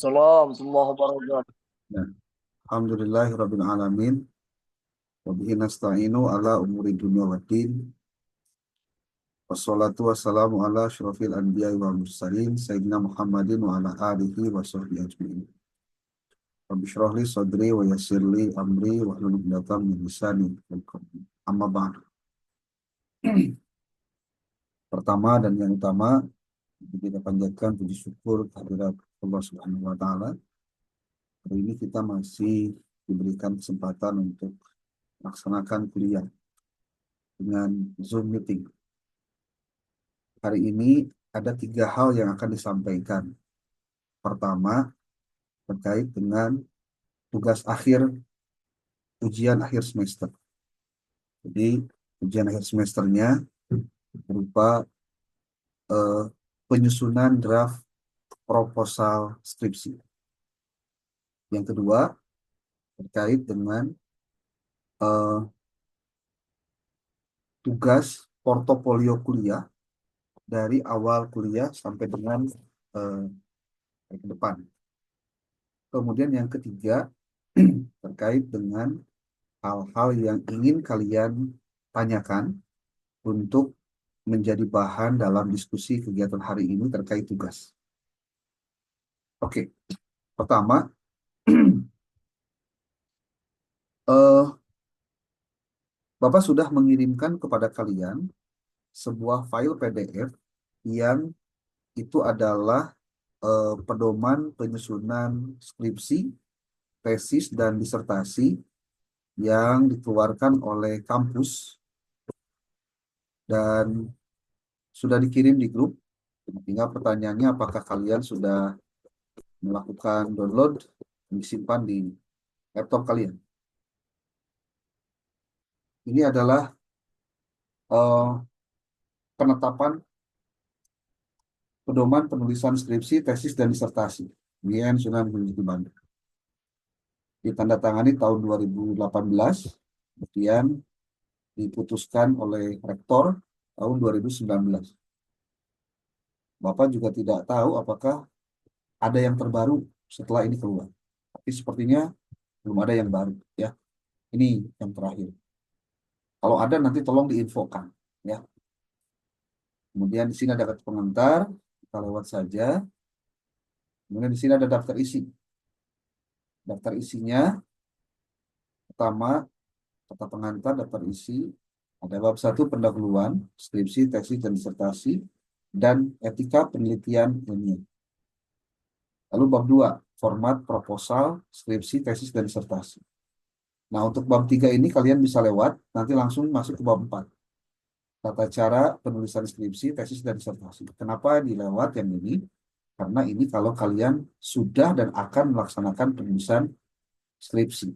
Salam, sallallahu wabarakatuh. Ya. Alhamdulillahirabbil alamin wa bihi nasta'inu ala umuri dunya waddin wassalatu wassalamu ala asyrofil anbiya'i wal mursalin sayyidina Muhammadin wa ala alihi wa sahbihi ajma'in. Rabbi shrah li sadri wa yassir li amri wa hlul 'uqdatam min lisani yafqahu qawli. Amma ba'd. Pertama dan yang utama, kita panjatkan puji syukur kehadirat Allah Subhanahu wa taala. Hari ini kita masih diberikan kesempatan untuk melaksanakan kuliah dengan Zoom meeting. Hari ini ada 3 hal yang akan disampaikan. Pertama, terkait dengan tugas akhir ujian akhir semester. Jadi, ujian akhir semesternya berupa eh, penyusunan draft proposal skripsi. Yang kedua, terkait dengan eh, tugas portofolio kuliah dari awal kuliah sampai dengan eh, ke depan. Kemudian yang ketiga, terkait dengan hal-hal yang ingin kalian tanyakan untuk menjadi bahan dalam diskusi kegiatan hari ini terkait tugas. Oke, pertama, Bapak sudah mengirimkan kepada kalian sebuah file PDF yang itu adalah pedoman penyusunan skripsi, tesis, dan disertasi yang dikeluarkan oleh kampus dan sudah dikirim di grup. Tinggal pertanyaannya apakah kalian sudah melakukan download dan disimpan di laptop kalian. Ini adalah eh, penetapan pedoman penulisan skripsi, tesis, dan disertasi. UIN Sunan Gunung Jati Bandung. Ditandatangani tahun 2018, kemudian diputuskan oleh Rektor tahun 2019. Bapak juga tidak tahu apakah ada yang terbaru setelah ini keluar. Tapi sepertinya belum ada yang baru, ya. Ini yang terakhir. Kalau ada nanti tolong diinfokan, ya. Kemudian di sini ada kata pengantar, kita lewat saja. Kemudian di sini ada daftar isi. Daftar isinya pertama kata pengantar, daftar isi, ada bab 1 pendahuluan, skripsi, tesis, dan disertasi, dan etika penelitian ilmiah. Lalu bab 2 format proposal, skripsi, tesis, dan disertasi. Nah, untuk bab 3 ini kalian bisa lewat, nanti langsung masuk ke bab 4. Tata cara penulisan skripsi, tesis, dan disertasi. Kenapa dilewat yang ini? Karena ini kalau kalian sudah dan akan melaksanakan penulisan skripsi.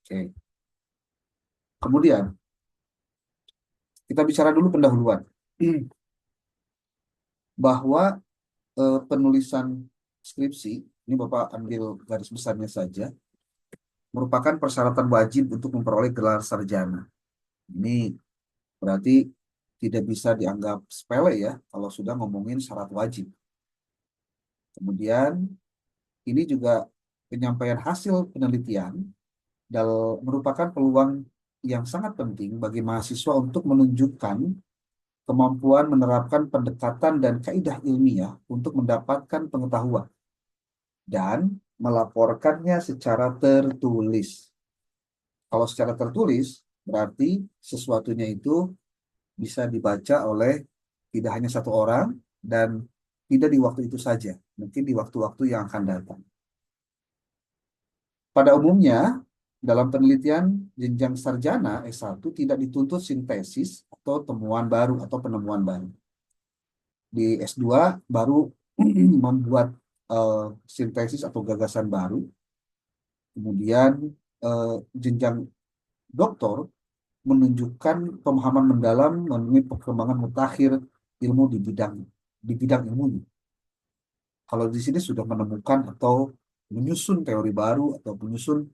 Oke. Kemudian, kita bicara dulu pendahuluan. Bahwa penulisan skripsi, ini Bapak ambil garis besarnya saja, merupakan persyaratan wajib untuk memperoleh gelar sarjana. Ini berarti tidak bisa dianggap sepele ya, kalau sudah ngomongin syarat wajib. Kemudian, ini juga penyampaian hasil penelitian merupakan peluang yang sangat penting bagi mahasiswa untuk menunjukkan kemampuan menerapkan pendekatan dan kaidah ilmiah untuk mendapatkan pengetahuan dan melaporkannya secara tertulis. Kalau secara tertulis, berarti sesuatunya itu bisa dibaca oleh tidak hanya satu orang dan tidak di waktu itu saja, mungkin di waktu-waktu yang akan datang. Pada umumnya, dalam penelitian jenjang sarjana S1 tidak dituntut sintesis atau temuan baru atau penemuan baru. Di S2 baru membuat sintesis atau gagasan baru. Kemudian jenjang doktor menunjukkan pemahaman mendalam mengenai perkembangan mutakhir ilmu di bidang ilmu. Kalau di sini sudah menemukan atau menyusun teori baru atau menyusun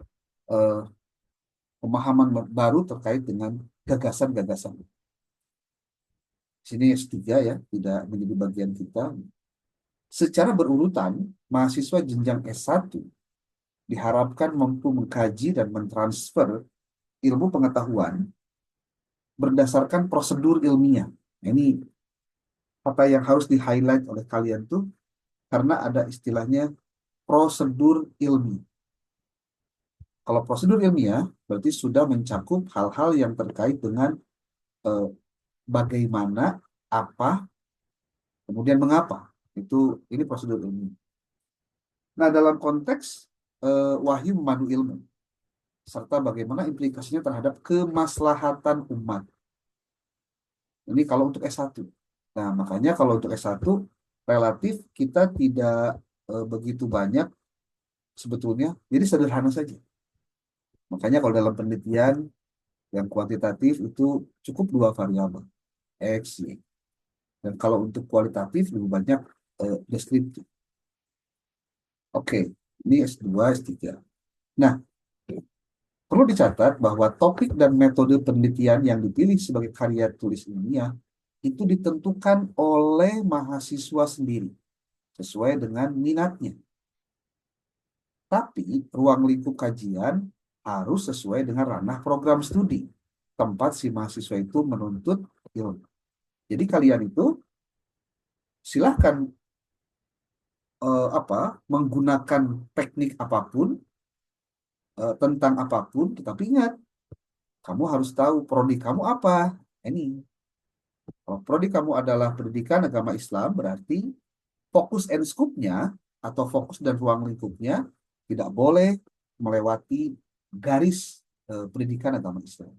eh, pemahaman baru terkait dengan gagasan-gagasan. Sini S3 ya, tidak menjadi bagian kita. Secara berurutan, mahasiswa jenjang S1 diharapkan mampu mengkaji dan mentransfer ilmu pengetahuan berdasarkan prosedur ilmiah. Nah, ini apa yang harus di-highlight oleh kalian tuh, karena ada istilahnya prosedur ilmiah. Kalau prosedur ilmiah, berarti sudah mencakup hal-hal yang terkait dengan eh, bagaimana, apa, kemudian mengapa. Ini prosedur ilmiah. Nah, dalam konteks wahyu memandu ilmu, serta bagaimana implikasinya terhadap kemaslahatan umat. Ini kalau untuk S1. Nah, makanya kalau untuk S1 relatif kita tidak begitu banyak sebetulnya. Jadi sederhana saja. Makanya kalau dalam penelitian yang kuantitatif itu cukup dua variabel, X, Y. Dan kalau untuk kualitatif lebih banyak deskriptif. Oke, ini S2, S3. Nah, perlu dicatat bahwa topik dan metode penelitian yang dipilih sebagai karya tulis ilmiah itu ditentukan oleh mahasiswa sendiri sesuai dengan minatnya. Tapi ruang lingkup kajian harus sesuai dengan ranah program studi tempat si mahasiswa itu menuntut ilmu. Jadi kalian itu silahkan menggunakan teknik apapun tentang apapun, tetapi ingat kamu harus tahu prodi kamu apa. Ini kalau prodi kamu adalah pendidikan agama Islam, berarti fokus and scope-nya atau fokus dan ruang lingkupnya tidak boleh melewati garis pendidikan agama Islam.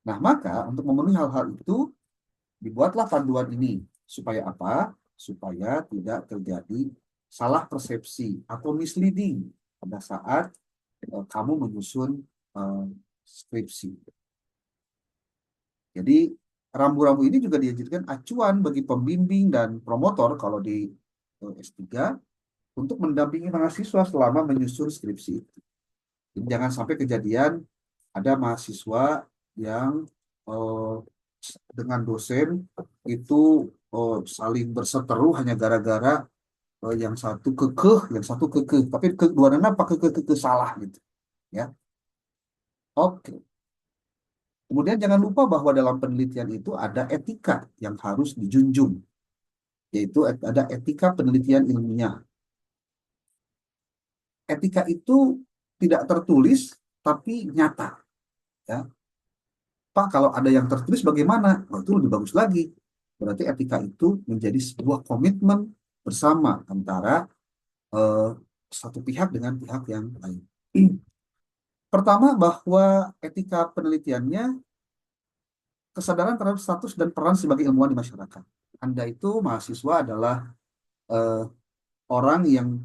Nah, maka untuk memenuhi hal-hal itu dibuatlah panduan ini supaya apa? Supaya tidak terjadi salah persepsi atau misleading pada saat kamu menyusun uh, skripsi. Jadi rambu-rambu ini juga dijadikan acuan bagi pembimbing dan promotor kalau di S3 untuk mendampingi mahasiswa selama menyusun skripsi. Jadi jangan sampai kejadian ada mahasiswa yang uh, dengan dosen itu saling berseteru hanya gara-gara yang satu kekeh, yang satu kekeh. Tapi kedua-duanya apa kekeh salah gitu. Ya, oke. Kemudian jangan lupa bahwa dalam penelitian itu ada etika yang harus dijunjung, yaitu ada etika penelitian ilmiah. Etika itu tidak tertulis tapi nyata. Ya, Pak, kalau ada yang tertulis bagaimana? Oh, itu lebih bagus lagi. Berarti etika itu menjadi sebuah komitmen bersama antara eh, satu pihak dengan pihak yang lain. Pertama, bahwa etika penelitiannya kesadaran terhadap status dan peran sebagai ilmuwan di masyarakat. Anda itu mahasiswa adalah eh, orang yang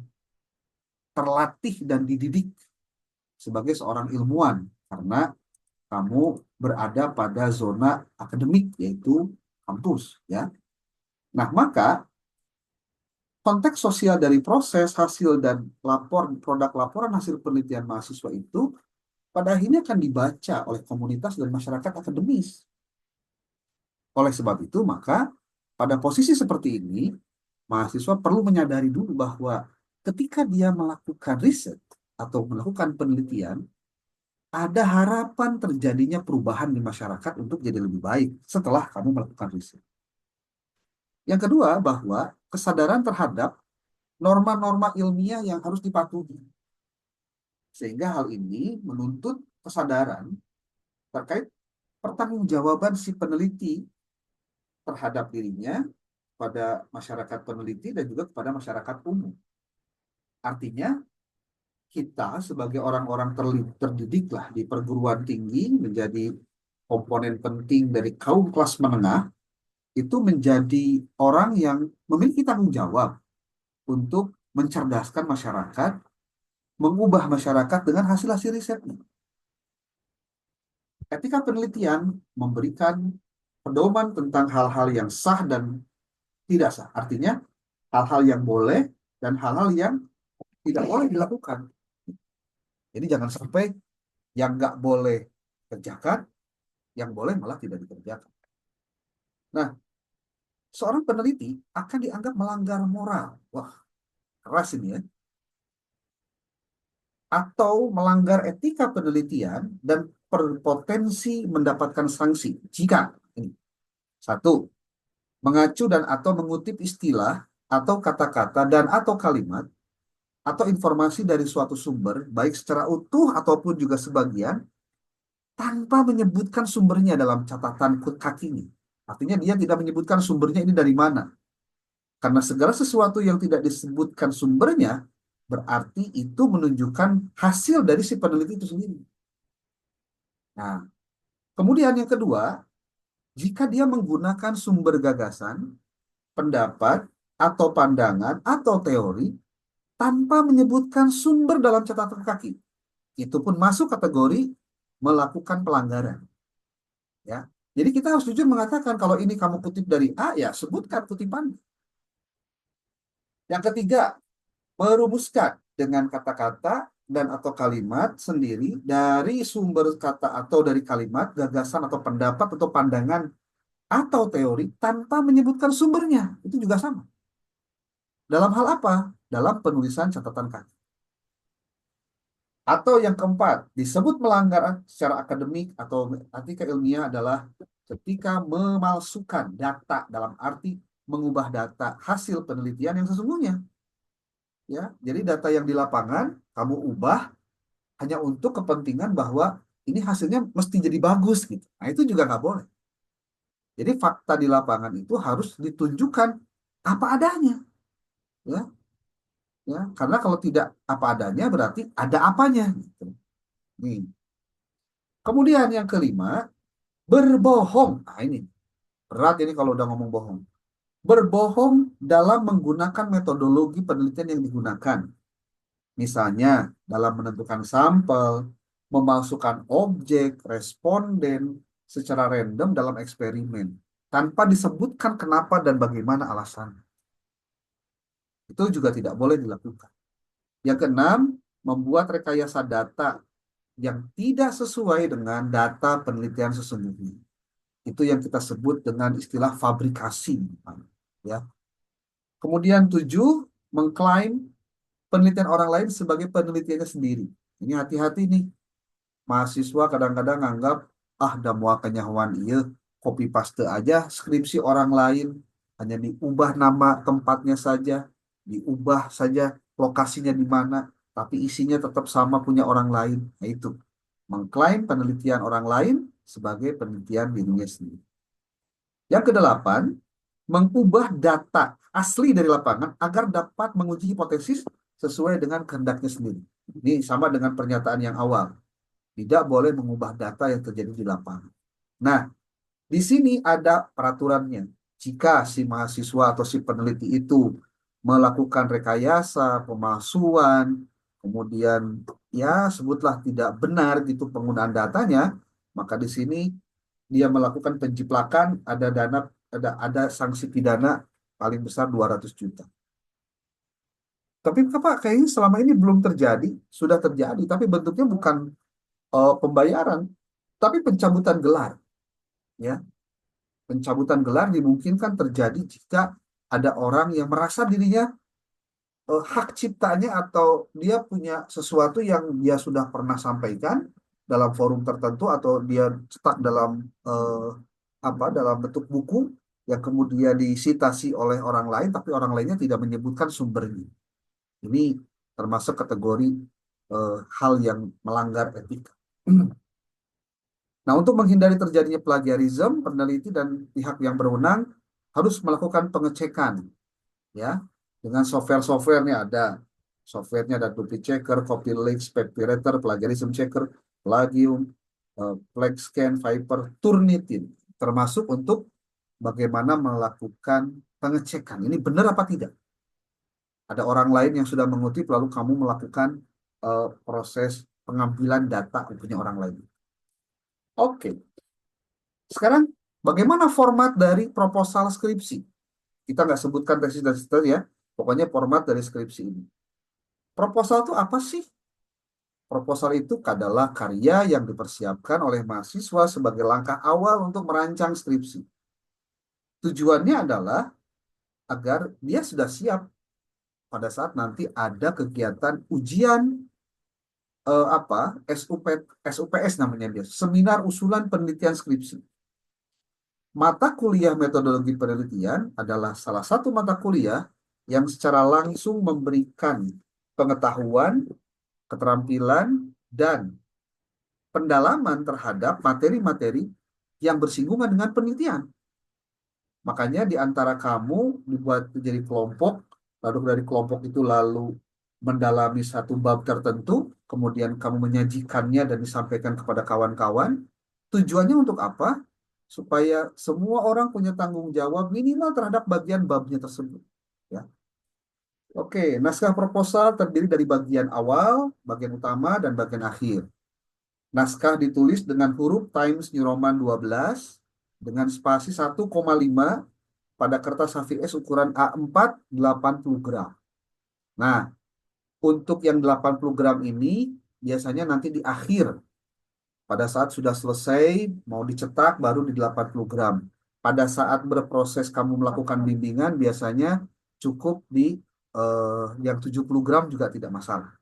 terlatih dan dididik sebagai seorang ilmuwan karena kamu berada pada zona akademik yaitu kampus, ya. Nah, maka konteks sosial dari proses hasil dan produk laporan hasil penelitian mahasiswa itu pada akhirnya akan dibaca oleh komunitas dan masyarakat akademis. Oleh sebab itu, maka pada posisi seperti ini, mahasiswa perlu menyadari dulu bahwa ketika dia melakukan riset atau melakukan penelitian, ada harapan terjadinya perubahan di masyarakat untuk jadi lebih baik setelah kamu melakukan riset. Yang kedua, bahwa kesadaran terhadap norma-norma ilmiah yang harus dipatuhi. Sehingga hal ini menuntut kesadaran terkait pertanggungjawaban si peneliti terhadap dirinya, pada masyarakat peneliti, dan juga kepada masyarakat umum. Artinya, kita sebagai orang-orang terdidik lah di perguruan tinggi menjadi komponen penting dari kaum kelas menengah, itu menjadi orang yang memiliki tanggung jawab untuk mencerdaskan masyarakat, mengubah masyarakat dengan hasil-hasil risetnya. Etika penelitian memberikan pedoman tentang hal-hal yang sah dan tidak sah. Artinya, hal-hal yang boleh dan hal-hal yang tidak boleh dilakukan. Jadi jangan sampai yang nggak boleh kerjakan, yang boleh malah tidak dikerjakan. Nah, seorang peneliti akan dianggap melanggar moral. Wah, keras ini ya. Atau melanggar etika penelitian dan berpotensi mendapatkan sanksi jika ini satu, mengacu dan atau mengutip istilah atau kata-kata dan atau kalimat atau informasi dari suatu sumber baik secara utuh ataupun juga sebagian tanpa menyebutkan sumbernya dalam catatan kakinya. Artinya dia tidak menyebutkan sumbernya ini dari mana. Karena segala sesuatu yang tidak disebutkan sumbernya berarti itu menunjukkan hasil dari si peneliti itu sendiri. Nah, kemudian yang kedua, jika dia menggunakan sumber gagasan, pendapat, atau pandangan, atau teori tanpa menyebutkan sumber dalam catatan kaki, itu pun masuk kategori melakukan pelanggaran. Ya, jadi kita harus jujur mengatakan kalau ini kamu kutip dari A, ya sebutkan kutipan. Yang ketiga, merumuskan dengan kata-kata dan atau kalimat sendiri dari sumber kata atau dari kalimat, gagasan atau pendapat atau pandangan atau teori tanpa menyebutkan sumbernya. Itu juga sama. Dalam hal apa? Dalam penulisan catatan kaki. Atau yang keempat, disebut melanggar secara akademik atau etika ilmiah adalah ketika memalsukan data dalam arti mengubah data hasil penelitian yang sesungguhnya. Ya, jadi data yang di lapangan kamu ubah hanya untuk kepentingan bahwa ini hasilnya mesti jadi bagus gitu. Nah, itu juga nggak boleh. Jadi fakta di lapangan itu harus ditunjukkan apa adanya, ya, ya. Karena kalau tidak apa adanya berarti ada apanya. Gitu. Nih. Kemudian yang kelima, berbohong. Nah ini berat ini kalau udah ngomong bohong. Berbohong dalam menggunakan metodologi penelitian yang digunakan. Misalnya dalam menentukan sampel, memalsukan objek, responden secara random dalam eksperimen tanpa disebutkan kenapa dan bagaimana alasan. Itu juga tidak boleh dilakukan. Yang keenam, membuat rekayasa data yang tidak sesuai dengan data penelitian sesungguhnya. Itu yang kita sebut dengan istilah fabrikasi. Ya. Kemudian tujuh, mengklaim penelitian orang lain sebagai penelitiannya sendiri. Ini hati-hati nih. Mahasiswa kadang-kadang anggap, ah, dah mual kenyahuan iya, copy paste aja skripsi orang lain. Hanya diubah nama tempatnya saja, diubah saja lokasinya di mana, tapi isinya tetap sama punya orang lain. Nah itu, mengklaim penelitian orang lain sebagai penelitian dirinya sendiri. Yang kedelapan, mengubah data asli dari lapangan agar dapat menguji hipotesis sesuai dengan kehendaknya sendiri. Ini sama dengan pernyataan yang awal. Tidak boleh mengubah data yang terjadi di lapangan. Nah, di sini ada peraturannya. Jika si mahasiswa atau si peneliti itu melakukan rekayasa, pemalsuan, kemudian ya sebutlah tidak benar gitu penggunaan datanya, maka di sini dia melakukan penjiplakan, ada dana, ada sanksi pidana paling besar 200 juta. Tapi Pak, kayaknya selama ini belum terjadi, sudah terjadi, tapi bentuknya bukan pembayaran, tapi pencabutan gelar. Ya, pencabutan gelar dimungkinkan terjadi jika ada orang yang merasa dirinya hak ciptanya atau dia punya sesuatu yang dia sudah pernah sampaikan dalam forum tertentu atau dia cetak dalam eh, dalam bentuk buku yang kemudian disitasi oleh orang lain tapi orang lainnya tidak menyebutkan sumbernya. Ini termasuk kategori hal yang melanggar etika. Nah, untuk menghindari terjadinya plagiarisme, peneliti dan pihak yang berwenang harus melakukan pengecekan, ya, dengan software-softwarenya ada. Softwarenya ada duplicate checker, copyleft, speculator, plagiarism checker, plagium, Plexscan, Viper, Turnitin, termasuk untuk bagaimana melakukan pengecekan. Ini benar apa tidak? Ada orang lain yang sudah mengutip, lalu kamu melakukan proses pengambilan data punya orang lain. Oke. Sekarang bagaimana format dari proposal skripsi? Kita nggak sebutkan tesis dan studi ya. Pokoknya format dari skripsi ini. Proposal itu apa sih? Proposal itu adalah karya yang dipersiapkan oleh mahasiswa sebagai langkah awal untuk merancang skripsi. Tujuannya adalah agar dia sudah siap pada saat nanti ada kegiatan ujian SUP, SUPS namanya dia, Seminar Usulan Penelitian Skripsi. Mata kuliah metodologi penelitian adalah salah satu mata kuliah yang secara langsung memberikan pengetahuan, keterampilan, dan pendalaman terhadap materi-materi yang bersinggungan dengan penelitian. Makanya di antara kamu dibuat jadi kelompok, lalu dari kelompok itu lalu mendalami satu bab tertentu, kemudian kamu menyajikannya dan disampaikan kepada kawan-kawan. Tujuannya untuk apa? Supaya semua orang punya tanggung jawab minimal terhadap bagian babnya tersebut. Ya. Oke, naskah proposal terdiri dari bagian awal, bagian utama, dan bagian akhir. Naskah ditulis dengan huruf Times New Roman 12 dengan spasi 1,5 pada kertas HVS ukuran A4 80 gram. Nah, untuk yang 80 gram ini biasanya nanti di akhir pada saat sudah selesai mau dicetak baru di 80 gram. Pada saat berproses kamu melakukan bimbingan biasanya cukup di yang 70 gram juga tidak masalah.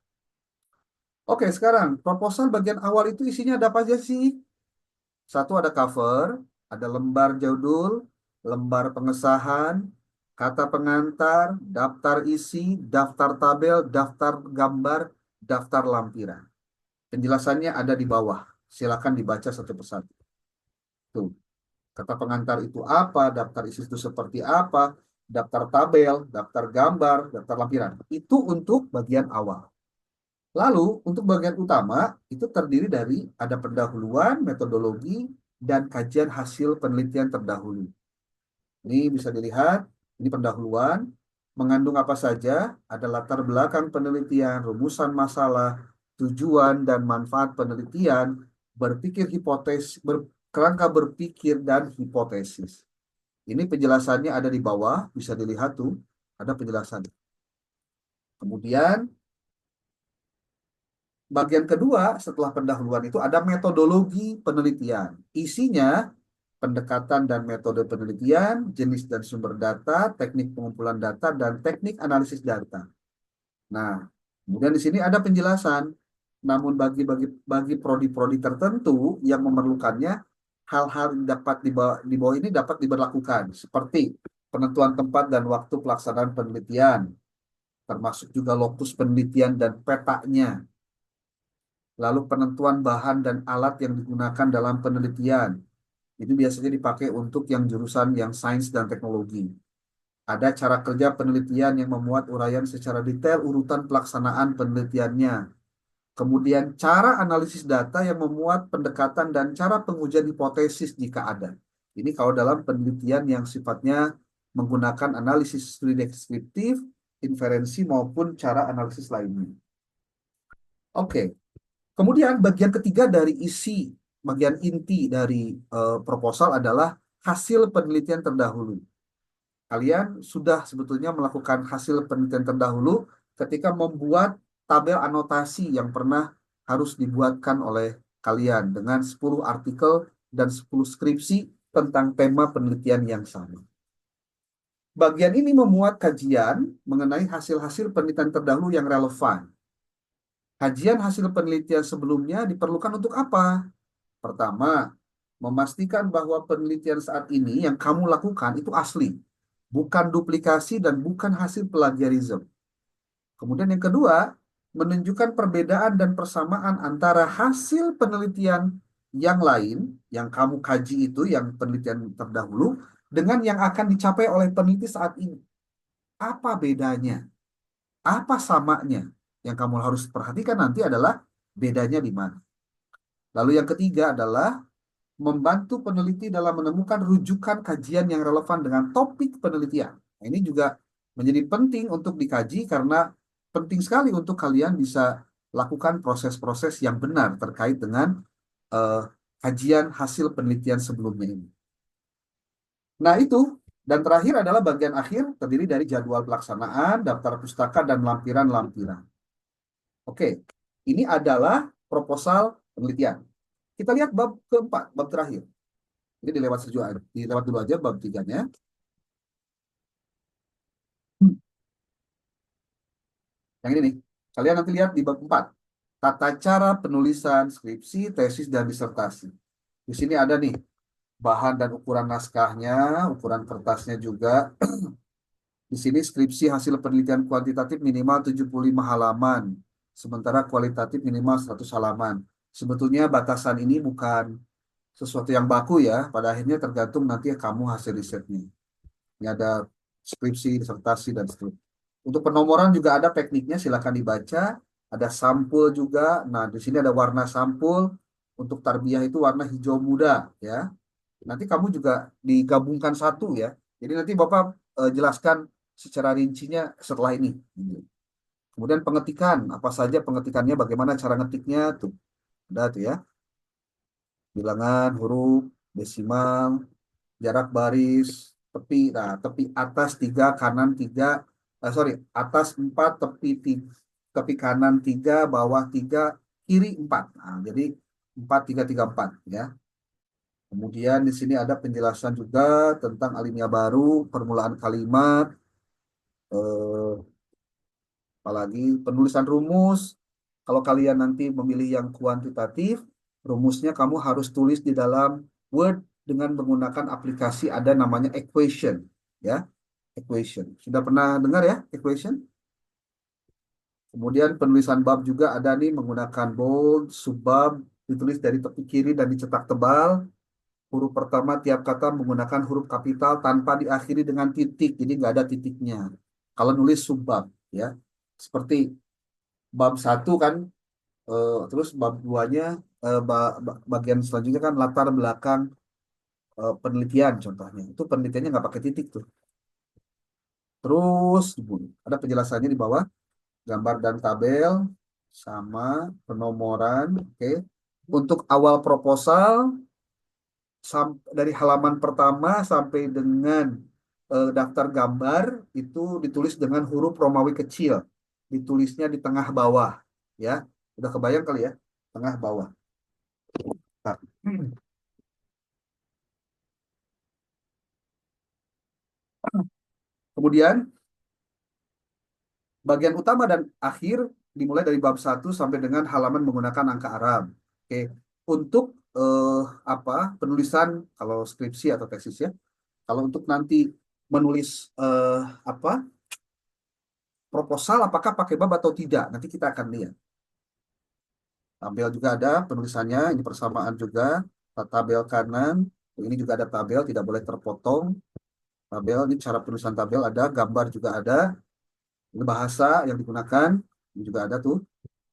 Oke, sekarang proposal bagian awal itu isinya ada apa aja sih? Satu ada cover, ada lembar judul, lembar pengesahan, kata pengantar, daftar isi, daftar tabel, daftar gambar, daftar lampiran. Penjelasannya ada di bawah. Silakan dibaca satu persatu. Tuh, kata pengantar itu apa, daftar isi itu seperti apa, daftar tabel, daftar gambar, daftar lampiran. Itu untuk bagian awal. Lalu untuk bagian utama itu terdiri dari ada pendahuluan, metodologi, dan kajian hasil penelitian terdahulu. Ini bisa dilihat, ini pendahuluan, mengandung apa saja, ada latar belakang penelitian, rumusan masalah, tujuan dan manfaat penelitian, berpikir hipotesis, kerangka berpikir dan hipotesis. Ini penjelasannya ada di bawah, bisa dilihat tuh, ada penjelasan. Kemudian bagian kedua setelah pendahuluan itu ada metodologi penelitian. Isinya pendekatan dan metode penelitian, jenis dan sumber data, teknik pengumpulan data, dan teknik analisis data. Nah, kemudian di sini ada penjelasan. Namun bagi prodi-prodi tertentu yang memerlukannya, hal-hal yang dapat di bawah ini dapat diberlakukan, seperti penentuan tempat dan waktu pelaksanaan penelitian, termasuk juga lokus penelitian dan petanya, lalu penentuan bahan dan alat yang digunakan dalam penelitian. Itu biasanya dipakai untuk yang jurusan yang sains dan teknologi. Ada cara kerja penelitian yang memuat uraian secara detail urutan pelaksanaan penelitiannya. Kemudian cara analisis data yang memuat pendekatan dan cara pengujian hipotesis jika ada. Ini kalau dalam penelitian yang sifatnya menggunakan analisis deskriptif, inferensi maupun cara analisis lainnya. Oke. Kemudian bagian ketiga dari isi, bagian inti dari proposal adalah hasil penelitian terdahulu. Kalian sudah sebetulnya melakukan hasil penelitian terdahulu ketika membuat tabel anotasi yang pernah harus dibuatkan oleh kalian dengan 10 artikel dan 10 skripsi tentang tema penelitian yang sama. Bagian ini memuat kajian mengenai hasil-hasil penelitian terdahulu yang relevan. Kajian hasil penelitian sebelumnya diperlukan untuk apa? Pertama, memastikan bahwa penelitian saat ini yang kamu lakukan itu asli, bukan duplikasi dan bukan hasil plagiarisme. Kemudian yang kedua, menunjukkan perbedaan dan persamaan antara hasil penelitian yang lain, yang kamu kaji itu, yang penelitian terdahulu, dengan yang akan dicapai oleh peneliti saat ini. Apa bedanya? Apa samanya? Yang kamu harus perhatikan nanti adalah bedanya di mana. Lalu yang ketiga adalah membantu peneliti dalam menemukan rujukan kajian yang relevan dengan topik penelitian. Nah, ini juga menjadi penting untuk dikaji karena penting sekali untuk kalian bisa lakukan proses-proses yang benar terkait dengan eh, kajian hasil penelitian sebelumnya ini. Nah, itu. Dan terakhir adalah bagian akhir terdiri dari jadwal pelaksanaan, daftar pustaka, dan lampiran-lampiran. Oke, ini adalah proposal penelitian. Kita lihat bab keempat, bab terakhir. Ini dilewat dulu aja bab tiganya. Yang ini nih. Kalian nanti lihat di bab 4. Tata cara penulisan skripsi, tesis, dan disertasi. Di sini ada nih bahan dan ukuran naskahnya, ukuran kertasnya juga. Di sini skripsi hasil penelitian kuantitatif minimal 75 halaman, sementara kualitatif minimal 100 halaman. Sebetulnya batasan ini bukan sesuatu yang baku ya, pada akhirnya tergantung nanti kamu hasil risetnya. Ini ada skripsi, disertasi, dan seterusnya. Untuk penomoran juga ada tekniknya, silakan dibaca. Ada sampul juga. Nah, di sini ada warna sampul. Untuk tarbiyah itu warna hijau muda ya. Nanti kamu juga digabungkan satu ya. Jadi nanti Bapak jelaskan secara rincinya setelah ini. Kemudian pengetikan, apa saja pengetikannya, bagaimana cara ngetiknya tuh. Ada tuh ya. Bilangan, huruf, desimal, jarak baris, tepi. Nah, tepi atas 3, kanan 3, sorry, atas 4, tepi kanan 3, bawah 3, kiri 4. Nah, jadi 4, 3, 3, 4 ya. Kemudian di sini ada penjelasan juga tentang alinea baru, permulaan kalimat, eh, apalagi penulisan rumus. Kalau kalian nanti memilih yang kuantitatif, rumusnya kamu harus tulis di dalam Word dengan menggunakan aplikasi ada namanya equation, ya, equation. Sudah pernah dengar ya, equation? Kemudian penulisan bab juga ada nih menggunakan bold, subbab, ditulis dari tepi kiri dan dicetak tebal. Huruf pertama tiap kata menggunakan huruf kapital tanpa diakhiri dengan titik, jadi nggak ada titiknya. Kalau nulis subbab, ya, seperti bab satu kan, terus bab duanya, bagian selanjutnya kan latar belakang penelitian contohnya. Itu penelitiannya nggak pakai titik tuh. Terus ada penjelasannya di bawah, gambar dan tabel sama penomoran. Oke. Untuk awal proposal dari halaman pertama sampai dengan daftar gambar itu ditulis dengan huruf Romawi kecil. Ditulisnya di tengah bawah, ya. Udah kebayang kali ya, tengah bawah. Nah, kemudian bagian utama dan akhir dimulai dari bab 1 sampai dengan halaman menggunakan angka Arab. Oke. Untuk apa? Penulisan kalau skripsi atau tesis ya. Kalau untuk nanti menulis apa? Proposal apakah pakai bab atau tidak? Nanti kita akan lihat. Tabel juga ada penulisannya, ini persamaan juga. Tabel kanan, ini juga ada tabel, tidak boleh terpotong. Tabel, ini cara penulisan tabel ada, gambar juga ada. Ini bahasa yang digunakan, ini juga ada tuh.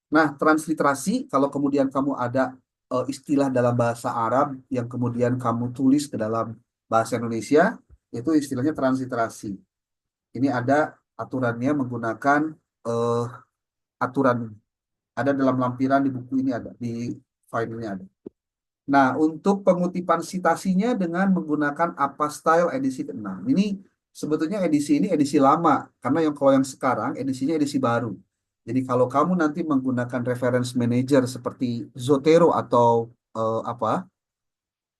Nah, transliterasi, kalau kemudian kamu ada istilah dalam bahasa Arab yang kemudian kamu tulis ke dalam bahasa Indonesia, itu istilahnya transliterasi. Ini ada aturannya menggunakan eh, aturan, ada dalam lampiran di buku ini ada, di file ini ada. Nah, untuk pengutipan citasinya dengan menggunakan apa style edisi ke-6. Ini sebetulnya edisi ini edisi lama, karena yang kalau yang sekarang edisinya edisi baru. Jadi kalau kamu nanti menggunakan reference manager seperti Zotero atau apa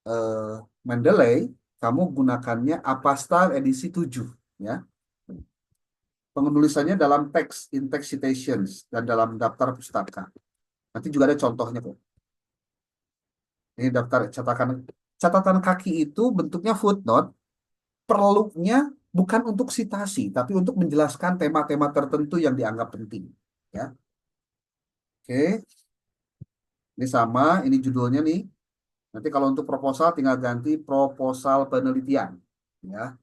eh, Mendeley, kamu gunakannya apa style edisi 7 ya. Penulisannya dalam teks, in text citations dan dalam daftar pustaka. Nanti juga ada contohnya kok. Ini daftar catatan kaki itu bentuknya footnote, perlunya bukan untuk sitasi, tapi untuk menjelaskan tema-tema tertentu yang dianggap penting. Ya, oke. Ini sama, ini judulnya nih. Nanti kalau untuk proposal tinggal ganti proposal penelitian. Ya,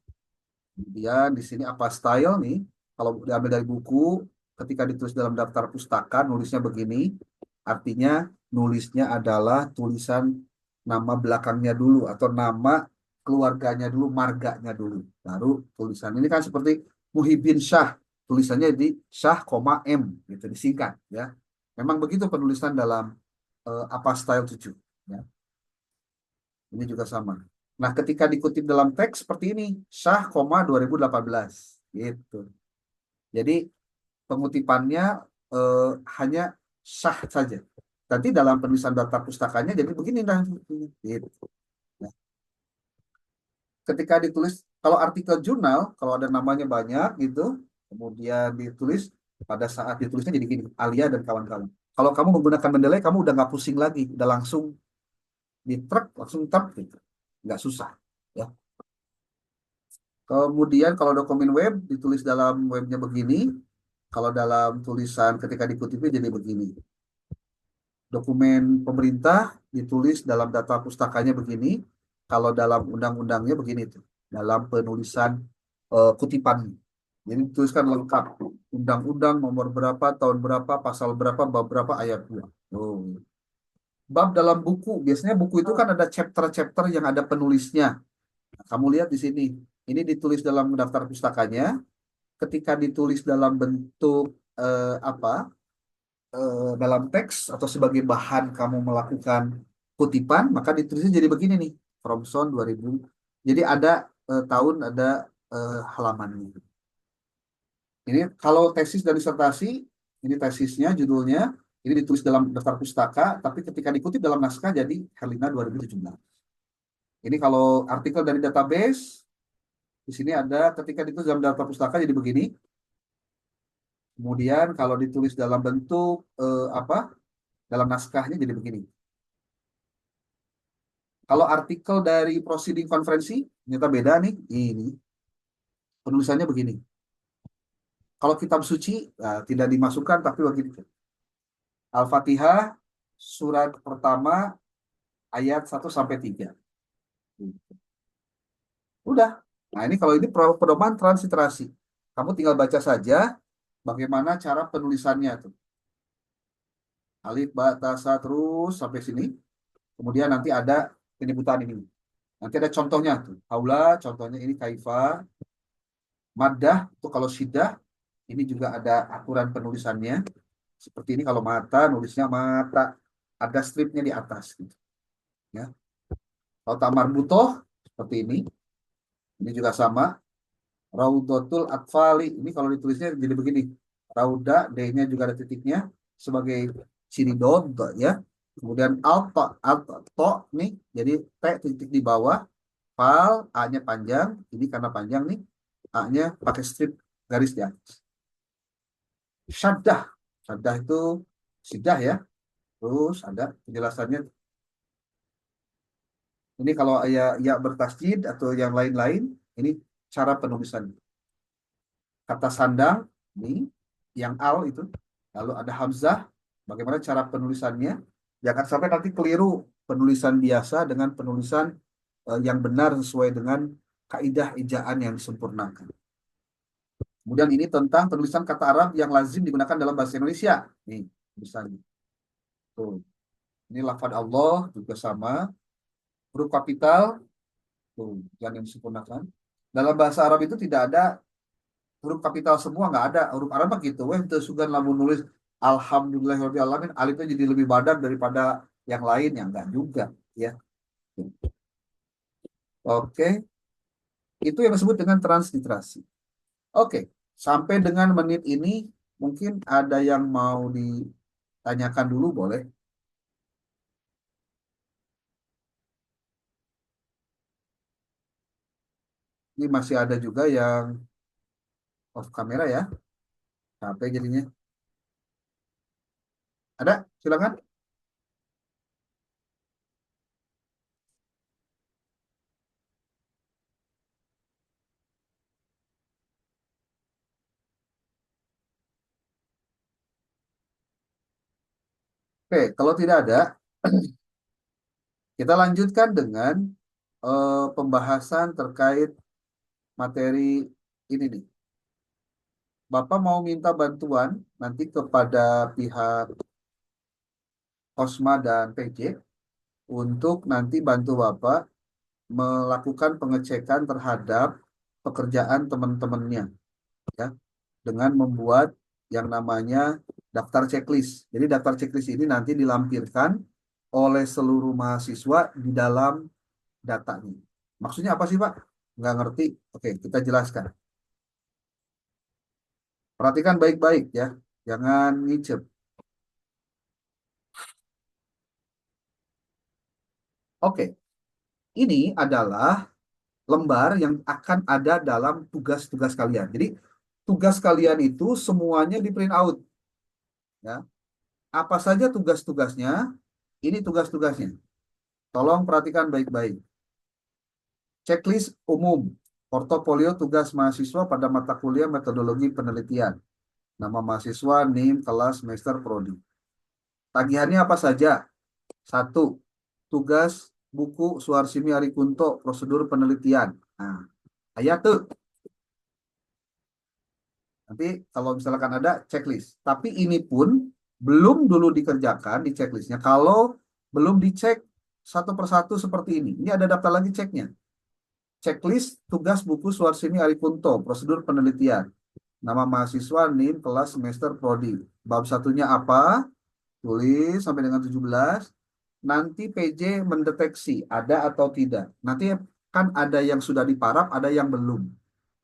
kemudian di sini apa style nih? Kalau diambil dari buku, ketika ditulis dalam daftar pustaka, nulisnya begini. Artinya nulisnya adalah tulisan nama belakangnya dulu atau nama keluarganya dulu, marganya dulu. Baru tulisan ini kan seperti Muhyiddin Syah, tulisannya di Syah, M gitu disingkat ya. Memang begitu penulisan dalam apa style 7 ya. Ini juga sama. Nah, ketika dikutip dalam teks seperti ini, Syah, 2018 gitu. Jadi pengutipannya eh, hanya Syah saja. Nanti dalam penulisan daftar pustakanya jadi begini nah, gitu. Nah, ketika ditulis kalau artikel jurnal, kalau ada namanya banyak gitu, kemudian ditulis Pada saat ditulisnya jadi gini, Alia dan kawan-kawan. Kalau kamu menggunakan Mendeley, kamu udah nggak pusing lagi, udah langsung di truk, langsung tap gitu, nggak susah. Ya. Kemudian kalau dokumen web ditulis dalam webnya begini, kalau dalam tulisan ketika dikutipnya jadi begini. Dokumen pemerintah ditulis dalam data pustakanya begini, kalau dalam undang-undangnya begini tuh, dalam penulisan kutipan. Jadi dituliskan lengkap, undang-undang nomor berapa, tahun berapa, pasal berapa, bab berapa, ayat 2. Oh. Bab dalam buku, biasanya buku itu kan ada chapter-chapter yang ada penulisnya. Nah, kamu lihat di sini, ini ditulis dalam daftar pustakanya, ketika ditulis dalam bentuk apa, dalam teks atau sebagai bahan kamu melakukan kutipan, maka ditulisnya jadi begini nih, Fromson 2000. Jadi ada tahun, ada halamannya. Ini kalau tesis dan disertasi, ini tesisnya, judulnya, ini ditulis dalam daftar pustaka, tapi ketika dikutip dalam naskah jadi Herlina 2017. Ini kalau artikel dari database, di sini ada ketika ditulis dalam daftar pustaka jadi begini. Kemudian kalau ditulis dalam bentuk apa, dalam naskahnya jadi begini. Kalau artikel dari proceeding konferensi, ternyata beda nih. Ini penulisannya begini. Kalau kitab suci, nah, tidak dimasukkan, tapi begini. Al-Fatihah, surat pertama, ayat 1-3. Udah. Nah, ini kalau ini pedoman transliterasi. Kamu tinggal baca saja bagaimana cara penulisannya tuh. Alif, ba, ta, sa, terus sampai sini. Kemudian nanti ada penyebutan ini. Nanti ada contohnya tuh. Haula, contohnya ini kaifa. Maddah, itu kalau syiddah, ini juga ada aturan penulisannya. Seperti ini kalau mata, nulisnya mata. Ada stripnya di atas. Gitu. Ya. Kalau tamar butoh, seperti ini. Ini juga sama. Raudatul Atfali. Ini kalau ditulisnya jadi begini. Rauda, D-nya juga ada titiknya. Sebagai ciri dot, ya. Kemudian alto, alto, to, nih. Jadi T titik di bawah. Fal, A-nya panjang. Ini karena panjang nih. A-nya pakai strip garis di atas. Syaddah. Syaddah itu sidah ya. Terus ada penjelasannya. Ini kalau ya bertasjid atau yang lain-lain, ini cara penulisan. Kata sandang, ini yang al itu. Lalu ada hamzah, bagaimana cara penulisannya. Jangan sampai nanti keliru penulisan biasa dengan penulisan yang benar sesuai dengan kaidah ejaan yang disempurnakan. Kemudian ini tentang penulisan kata Arab yang lazim digunakan dalam bahasa Indonesia. Nih, misalnya. Tuh. Ini lafaz Allah juga sama. Huruf kapital, tuh, yang disempurnakan. Dalam bahasa Arab itu tidak ada huruf kapital semua, nggak ada. Huruf Arab begitu. Weh, sugan lamun nulis Alhamdulillahirobbilalamin, alifnya jadi lebih badan daripada yang lain, yang enggak juga. Ya. Oke, itu yang disebut dengan transliterasi. Oke, sampai dengan menit ini mungkin ada yang mau ditanyakan dulu, boleh? Ini masih ada juga yang off kamera ya, sampai jadinya. Ada? Silakan. Oke, kalau tidak ada, kita lanjutkan dengan pembahasan terkait materi ini nih. Bapak mau minta bantuan nanti kepada pihak OSMA dan PJ untuk nanti bantu Bapak melakukan pengecekan terhadap pekerjaan teman-temannya ya, dengan membuat yang namanya daftar checklist. Jadi daftar checklist ini nanti dilampirkan oleh seluruh mahasiswa di dalam datanya. Maksudnya apa sih Pak? Nggak ngerti? Oke, kita jelaskan. Perhatikan baik-baik ya, jangan ngicep. Oke, ini adalah lembar yang akan ada dalam tugas-tugas kalian. Jadi tugas kalian itu semuanya di print out. Ya. Apa saja tugas-tugasnya? Ini tugas-tugasnya. Tolong perhatikan baik-baik. Checklist umum. Portofolio tugas mahasiswa pada mata kuliah metodologi penelitian. Nama mahasiswa, NIM, kelas, semester, prodi. Tagihannya apa saja? Satu, tugas buku Suharsini Arikunto, prosedur penelitian. Nah, ayat tuh. Nanti kalau misalkan ada checklist. Tapi ini pun belum dulu dikerjakan di checklistnya. Kalau belum dicek satu persatu seperti ini. Ini ada daftar lagi ceknya. Checklist tugas buku Suharsini Arikunto, prosedur penelitian. Nama mahasiswa, NIM, kelas, semester, prodi. Bab satunya apa? Tulis sampai dengan 17. Nanti PJ mendeteksi ada atau tidak. Nanti kan ada yang sudah diparaf, ada yang belum.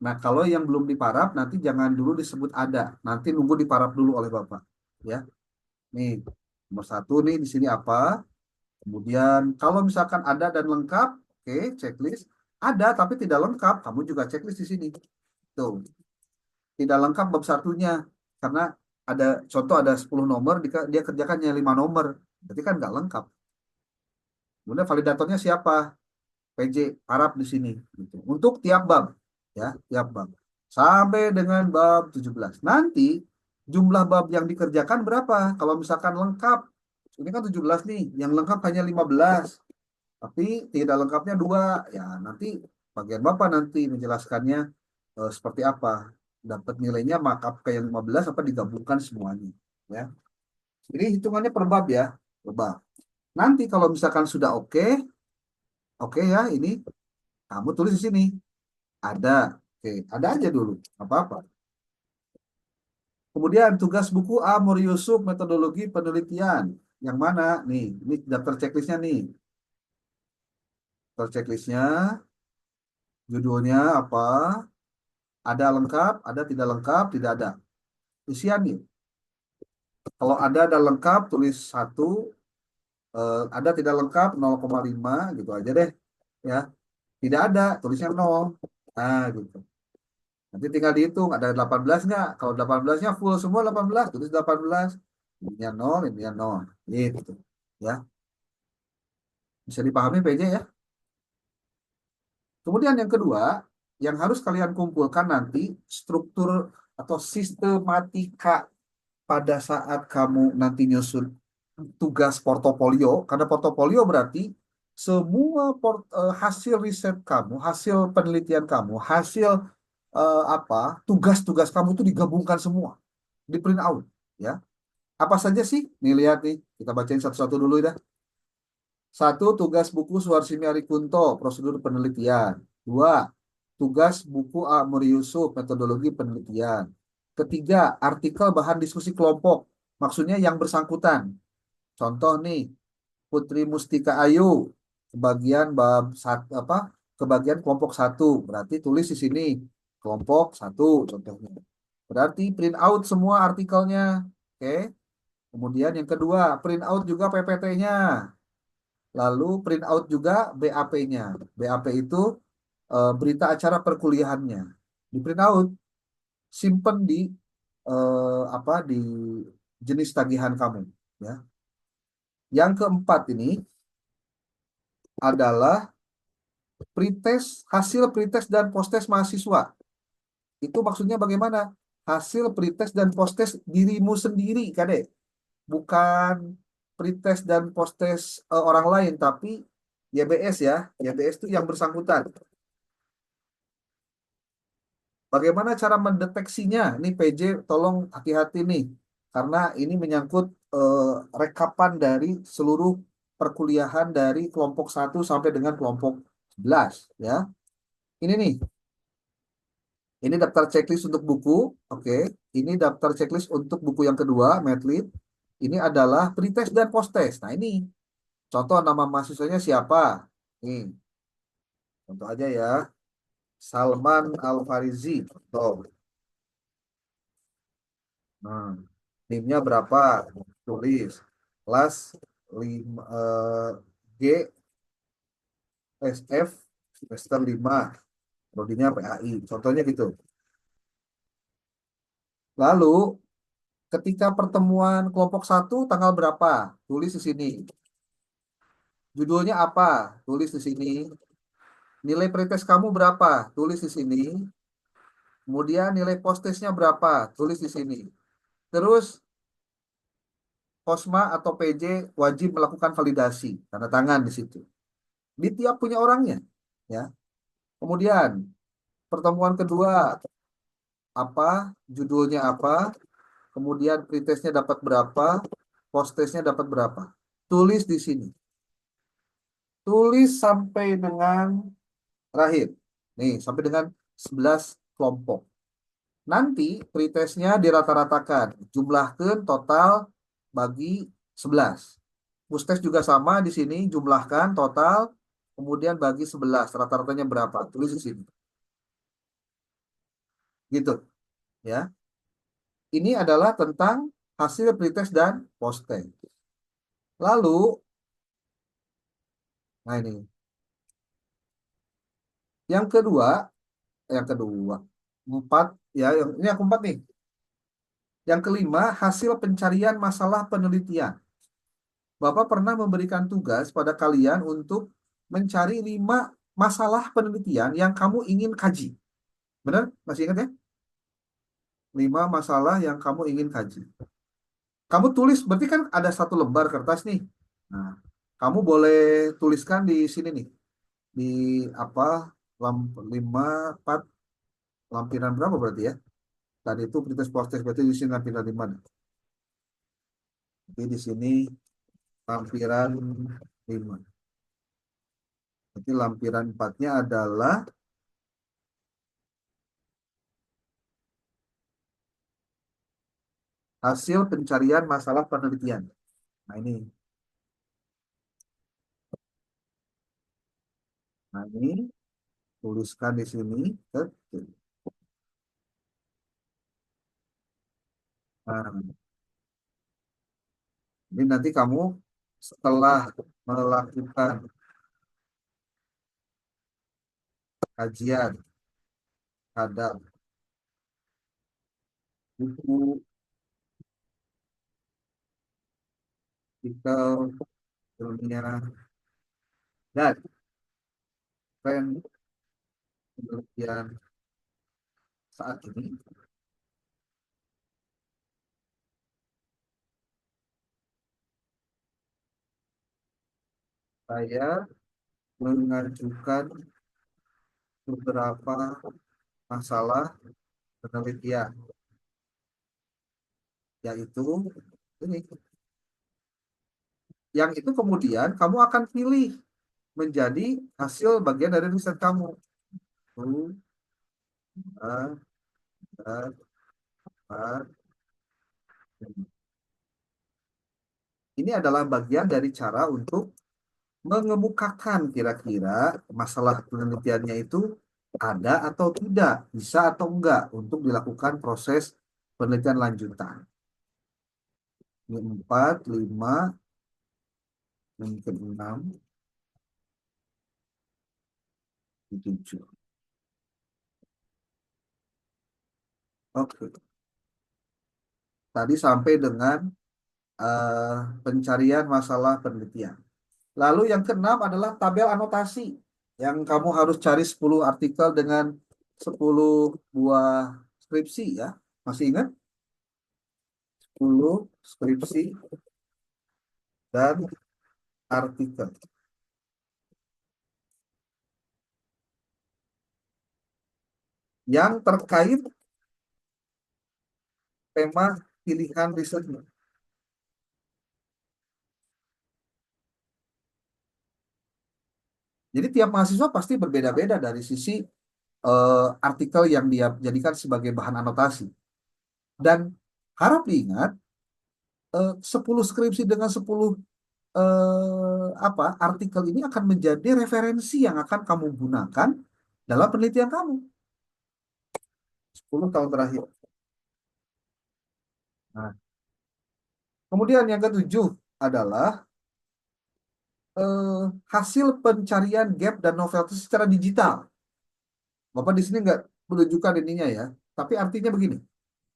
Nah, kalau yang belum diparaf, nanti jangan dulu disebut ada. Nanti nunggu diparaf dulu oleh Bapak. Ya, nih nomor satu nih di sini apa? Kemudian kalau misalkan ada dan lengkap, oke, checklist. Ada tapi tidak lengkap, kamu juga checklist di sini. Tuh, tidak lengkap bab satunya karena ada contoh ada 10 nomor dia kerjakannya 5 nomor. Berarti kan nggak lengkap. Kemudian validatornya siapa? PJ Arab di sini gitu. Untuk tiap bab ya, tiap bab. Sampai dengan bab 17. Nanti jumlah bab yang dikerjakan berapa? Kalau misalkan lengkap, ini kan 17 nih, yang lengkap hanya 15. Tapi tidak lengkapnya 2. Ya, nanti bagian Bapak nanti menjelaskannya seperti apa. Dapat nilainya markup ke yang 15 apa digabungkan semuanya, ya. Jadi hitungannya per bab ya, per bab. Nanti kalau misalkan sudah oke, oke ya, ini kamu tulis di sini. Ada. Oke, ada aja dulu. Apa-apa. Kemudian tugas buku A. Muri Yusuf, metodologi penelitian. Yang mana? Nih, ini daftar checklistnya nih. Daftar checklistnya, judulnya apa? Ada lengkap, ada tidak lengkap, tidak ada. Isian nih. Kalau ada dan lengkap, tulis 1. Ada tidak lengkap, 0,5 gitu aja deh. Ya, tidak ada, tulisnya 0. Nah, gitu. Nanti tinggal dihitung, ada 18 nggak? Kalau 18-nya full semua 18, tulis 18. Ininya 0, ininya 0. Gitu. Ya, bisa dipahami PJ ya. Kemudian yang kedua, yang harus kalian kumpulkan nanti struktur atau sistematika pada saat kamu nanti nyusun tugas portofolio, karena portofolio berarti semua hasil riset kamu, hasil penelitian kamu, hasil tugas-tugas kamu itu digabungkan semua, di print out, ya. Apa saja sih? Nih lihat nih, kita bacain satu-satu dulu ya. Satu, tugas buku Suharsini Arikunto, prosedur penelitian. Dua, tugas buku A. Muri Yusuf, metodologi penelitian. Ketiga, artikel bahan diskusi kelompok, maksudnya yang bersangkutan. Contoh nih, Putri Mustika Ayu, kebagian bab apa? Kebagian kelompok 1. Berarti tulis di sini kelompok 1 contohnya. Berarti print out semua artikelnya. Oke. Kemudian yang kedua, print out juga PPT-nya. Lalu print out juga BAP-nya. BAP itu berita acara perkuliahannya. Di print out, simpen di di jenis tagihan kamu, ya. Yang keempat ini adalah pretest, hasil pretest dan postes mahasiswa. Itu maksudnya bagaimana? Hasil pretest dan postes dirimu sendiri, Kade. Bukan pretest dan postes orang lain, tapi YBS ya. YBS itu yang bersangkutan. Bagaimana cara mendeteksinya? Ini PJ tolong hati-hati nih. Karena ini menyangkut rekapan dari seluruh perkuliahan dari kelompok 1 sampai dengan kelompok 11. Ya. Ini nih. Ini daftar checklist untuk buku. Oke. Ini daftar checklist untuk buku yang kedua, Medlib. Ini adalah pretest dan posttest. Nah ini. Contoh nama mahasiswanya siapa? Nih. Contoh aja ya. Salman Al-Farizi. Contoh. Nah, NIM-nya berapa? Tulis. Kelas 5, G SF semester 5. Prodinya PAI. Contohnya gitu. Lalu ketika pertemuan kelompok satu tanggal berapa? Tulis di sini. Judulnya apa? Tulis di sini. Nilai pretest kamu berapa? Tulis di sini. Kemudian nilai posttestnya berapa? Tulis di sini. Terus Posma atau PJ wajib melakukan validasi, tanda tangan di situ. Di tiap punya orangnya, ya. Kemudian pertemuan kedua apa? Judulnya apa? Kemudian pretestnya dapat berapa? Posttestnya dapat berapa? Tulis di sini. Tulis sampai dengan terakhir. Nih, sampai dengan 11 kelompok. Nanti pretestnya dirata-ratakan. Jumlahkan total bagi 11. Pustes juga sama di sini. Jumlahkan total. Kemudian bagi 11. Rata-ratanya berapa? Tulis di sini. Gitu. Ya. Ini adalah tentang hasil pretest dan posttest. Lalu, nah ini. Yang kedua, empat, ya, ini yang keempat nih. Yang kelima, hasil pencarian masalah penelitian. Bapak pernah memberikan tugas pada kalian untuk mencari 5 masalah penelitian yang kamu ingin kaji. Benar? Masih ingat ya? 5 masalah yang kamu ingin kaji. Kamu tulis, berarti kan ada satu lembar kertas nih. Nah, kamu boleh tuliskan di sini nih. Di apa? 5, 4, lampiran berapa berarti ya? Tadi itu pretest posttest berarti di sini lampiran 5. Jadi di sini lampiran 5. Jadi lampiran 4-nya adalah hasil pencarian masalah penelitian. Nah ini. Nah ini tuliskan di sini. Nah, ini nanti kamu setelah melakukan kajian terhadap buku, artikel, ilmiah, dan tren penelitian saat ini, saya mengajukan beberapa masalah penelitian, yaitu ini. Yang itu kemudian kamu akan pilih menjadi hasil bagian dari riset kamu. Uh, uh, uh, uh. Ini adalah bagian dari cara untuk mengemukakan kira-kira masalah penelitiannya itu ada atau tidak, bisa atau enggak untuk dilakukan proses penelitian lanjutan. Ini 4, 5, mungkin 6, 7. Oke, tadi sampai dengan pencarian masalah penelitian. Lalu yang keenam adalah tabel anotasi. Yang kamu harus cari 10 artikel dengan 10 buah skripsi ya. Masih ingat? 10 skripsi dan artikel. Yang terkait tema pilihan risetnya. Jadi tiap mahasiswa pasti berbeda-beda dari sisi artikel yang dia jadikan sebagai bahan anotasi. Dan harap diingat, 10 skripsi dengan 10 artikel ini akan menjadi referensi yang akan kamu gunakan dalam penelitian kamu 10 tahun terakhir. Nah, kemudian yang ketujuh adalah hasil pencarian gap dan novelty secara digital. Bapak di sini nggak menunjukkan ininya ya, tapi artinya begini.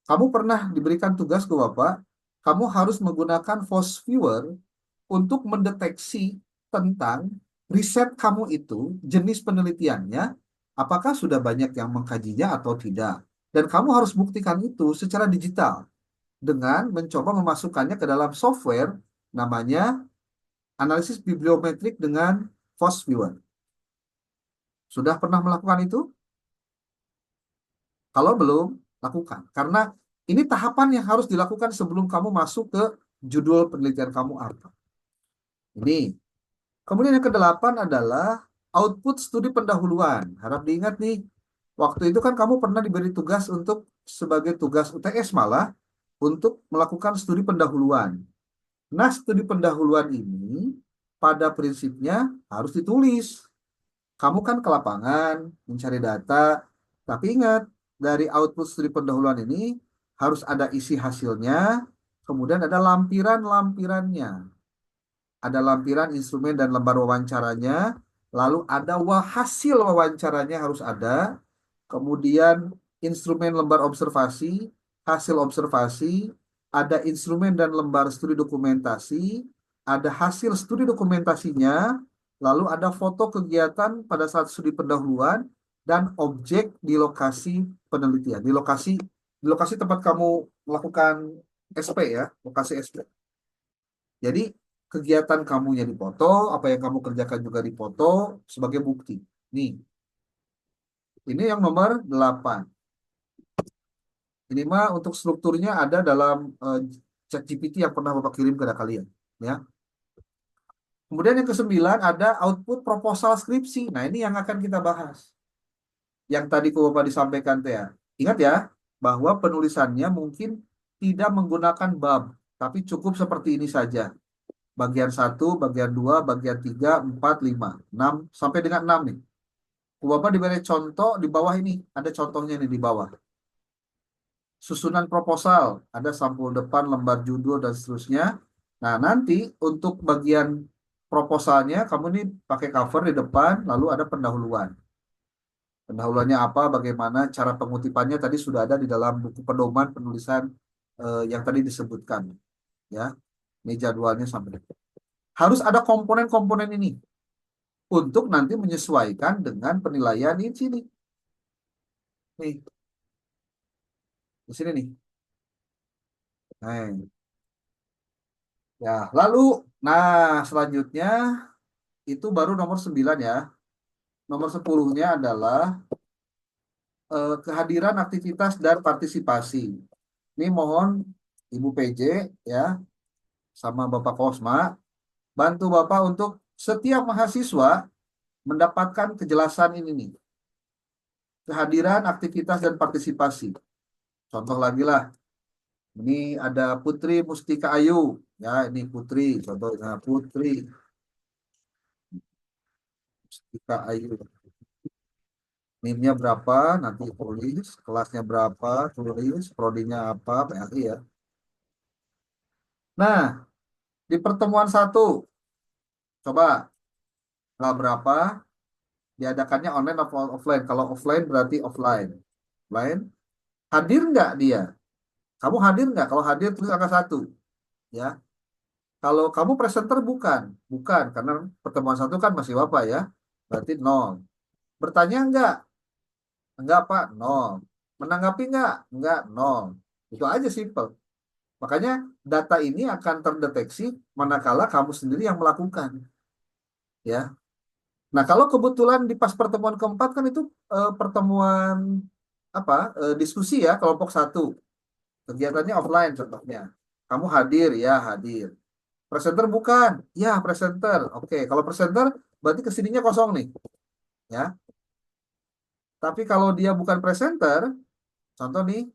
Kamu pernah diberikan tugas ke Bapak, kamu harus menggunakan force viewer untuk mendeteksi tentang riset kamu itu, jenis penelitiannya, apakah sudah banyak yang mengkajinya atau tidak. Dan kamu harus buktikan itu secara digital dengan mencoba memasukkannya ke dalam software namanya analisis bibliometrik dengan force viewer. Sudah pernah melakukan itu? Kalau belum, lakukan. Karena ini tahapan yang harus dilakukan sebelum kamu masuk ke judul penelitian kamu apa. Ini. Kemudian yang kedelapan adalah output studi pendahuluan. Harap diingat nih, waktu itu kan kamu pernah diberi tugas untuk sebagai tugas UTS malah untuk melakukan studi pendahuluan. Nah, studi pendahuluan ini pada prinsipnya harus ditulis. Kamu kan ke lapangan mencari data, tapi ingat, dari output studi pendahuluan ini harus ada isi hasilnya, kemudian ada lampiran-lampirannya. Ada lampiran instrumen dan lembar wawancaranya, lalu ada hasil wawancaranya harus ada, kemudian instrumen lembar observasi, hasil observasi, ada instrumen dan lembar studi dokumentasi, ada hasil studi dokumentasinya, lalu ada foto kegiatan pada saat studi pendahuluan, dan objek di lokasi penelitian, di lokasi tempat kamu melakukan SP ya, lokasi SP. Jadi kegiatan kamunya dipoto, apa yang kamu kerjakan juga dipoto sebagai bukti. Nih, ini yang nomor 8. Ini mah untuk strukturnya ada dalam ChatGPT yang pernah Bapak kirim ke kalian. Ya. Kemudian yang ke-9 ada output proposal skripsi. Nah ini yang akan kita bahas. Yang tadi Bapak disampaikan teh ya. Ingat ya, bahwa penulisannya mungkin tidak menggunakan bab, tapi cukup seperti ini saja. Bagian 1, bagian 2, bagian 3, 4, 5, 6, sampai dengan 6 nih. Bapak diberi contoh di bawah ini. Ada contohnya nih di bawah. Susunan proposal. Ada sampul depan, lembar judul, dan seterusnya. Nah, nanti untuk bagian proposalnya, kamu nih pakai cover di depan, lalu ada pendahuluan. Pendahuluannya apa, bagaimana, cara pengutipannya tadi sudah ada di dalam buku pedoman penulisan yang tadi disebutkan. Ya, ini jadwalnya sampai. Harus ada komponen-komponen ini untuk nanti menyesuaikan dengan penilaian ini sini. Nih, di sini nih. Nah, ya, lalu selanjutnya itu baru nomor 9 ya. Nomor 10-nya adalah kehadiran aktivitas dan partisipasi. Ini mohon Ibu PJ ya sama Bapak Kosma bantu Bapak untuk setiap mahasiswa mendapatkan kejelasan ini nih. Kehadiran aktivitas dan partisipasi. Contoh lagi lah. Ini ada Putri Mustika Ayu. Ya, ini Putri. Contohnya Putri Mustika Ayu. NIM-nya berapa, nanti tulis. Kelasnya berapa, tulis. Prodinya apa, PLI ya. Nah, di pertemuan 1, coba tanggal berapa, diadakannya online atau offline. Kalau offline berarti offline. Offline. Hadir nggak dia? Kamu hadir nggak? Kalau hadir tulis angka 1. Ya. Kalau kamu presenter bukan. Bukan, karena pertemuan 1 kan masih Bapak ya. Berarti 0. Bertanya nggak? Enggak Pak, 0. Menanggapi nggak? Enggak, 0. Itu aja simple. Makanya data ini akan terdeteksi manakala kamu sendiri yang melakukan. Ya. Nah, kalau kebetulan di pas pertemuan keempat kan itu pertemuan apa? Diskusi ya, kelompok 1. Kegiatannya offline contohnya. Kamu hadir ya, hadir. Presenter bukan? Ya, presenter. Oke, kalau presenter berarti kesininya kosong nih. Ya. Tapi kalau dia bukan presenter, contoh nih,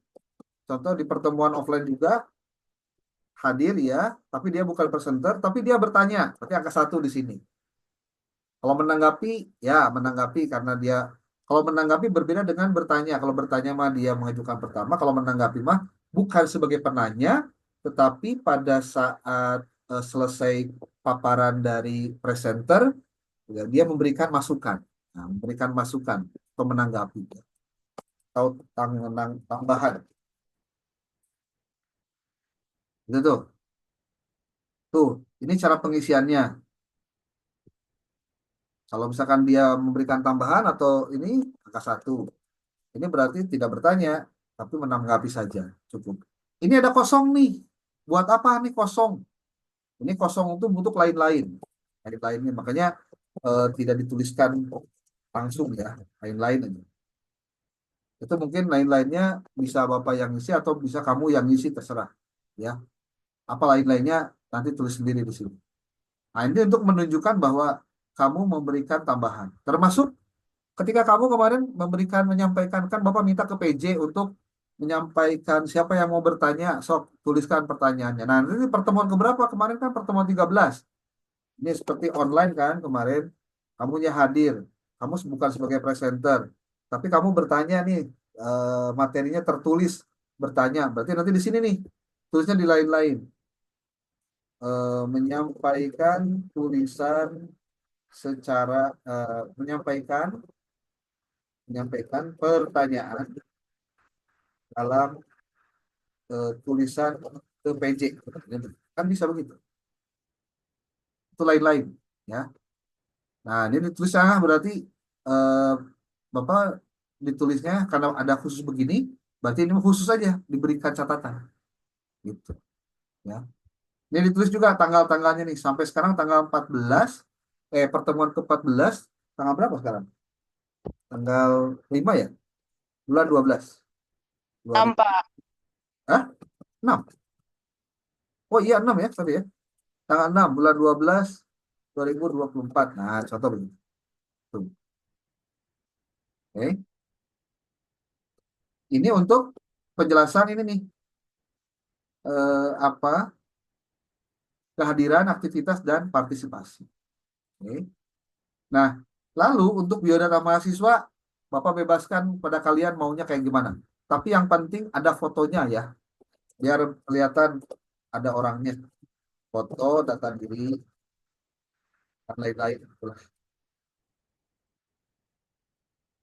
contoh di pertemuan offline juga hadir ya, tapi dia bukan presenter, tapi dia bertanya. Berarti angka 1 di sini. Kalau menanggapi, ya menanggapi karena dia, kalau menanggapi berbeda dengan bertanya. Kalau bertanya mah dia mengajukan pertama, kalau menanggapi mah bukan sebagai penanya, tetapi pada saat selesai paparan dari presenter, ya, dia memberikan masukan. Nah, memberikan masukan atau menanggapi atau tambahan. Itu tuh. Tuh, ini cara pengisiannya. Kalau misalkan dia memberikan tambahan atau ini angka satu, ini berarti tidak bertanya, tapi menanggapi saja. Cukup. Ini ada kosong nih. Buat apa nih kosong? Ini kosong untuk bentuk lain-lain. Lain-lainnya. Makanya tidak dituliskan langsung ya. Lain-lain aja. Itu mungkin lain-lainnya bisa Bapak yang ngisi atau bisa kamu yang ngisi terserah. Ya. Apa lain-lainnya nanti tulis sendiri di sini. Nah, ini untuk menunjukkan bahwa kamu memberikan tambahan. Termasuk ketika kamu kemarin menyampaikan, kan Bapak minta ke PJ untuk menyampaikan siapa yang mau bertanya, sok tuliskan pertanyaannya. Nah, ini pertemuan keberapa? Kemarin kan pertemuan 13. Ini seperti online kan kemarin, kamunya hadir, kamu bukan sebagai presenter, tapi kamu bertanya nih, materinya tertulis bertanya, berarti nanti di sini nih, tulisnya di lain-lain. Menyampaikan tulisan secara menyampaikan pertanyaan dalam tulisan ke PJ, kan bisa begitu, itu lain-lain ya. Nah, ini ditulisnya berarti eh, Bapak ditulisnya karena ada khusus begini, berarti ini khusus saja diberikan catatan gitu ya. Ini ditulis juga tanggal-tanggalnya nih sampai sekarang tanggal 14, pertemuan ke-14 tanggal berapa sekarang? Tanggal 5 ya? Bulan 12. 2000. Nampak. Hah? 6. Oh iya 6 ya, sorry ya. Tanggal 6 bulan 12 2024. Nah, contoh begini. Tuh. Oke. Ini untuk penjelasan ini nih. Apa kehadiran, aktivitas, dan partisipasi. Oke. Nah, lalu untuk biodata mahasiswa, Bapak bebaskan pada kalian maunya kayak gimana. Tapi yang penting ada fotonya ya, biar kelihatan ada orangnya. Foto, data diri, dan lain-lain.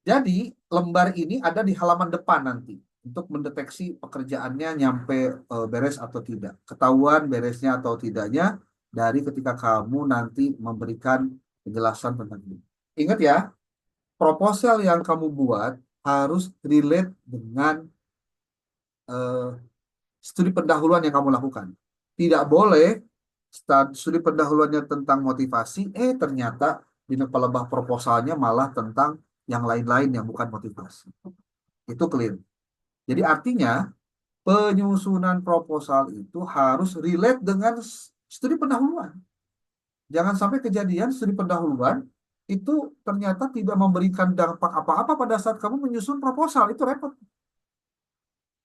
Jadi, lembar ini ada di halaman depan nanti untuk mendeteksi pekerjaannya nyampe beres atau tidak. Ketahuan beresnya atau tidaknya dari ketika kamu nanti memberikan penjelasan tentang ini. Ingat ya, proposal yang kamu buat harus relate dengan eh, studi pendahuluan yang kamu lakukan. Tidak boleh studi pendahuluannya tentang motivasi, ternyata di pelebah proposalnya malah tentang yang lain-lain yang bukan motivasi. Itu clear. Jadi artinya penyusunan proposal itu harus relate dengan studi pendahuluan. Jangan sampai kejadian studi pendahuluan itu ternyata tidak memberikan dampak apa-apa pada saat kamu menyusun proposal. Itu repot.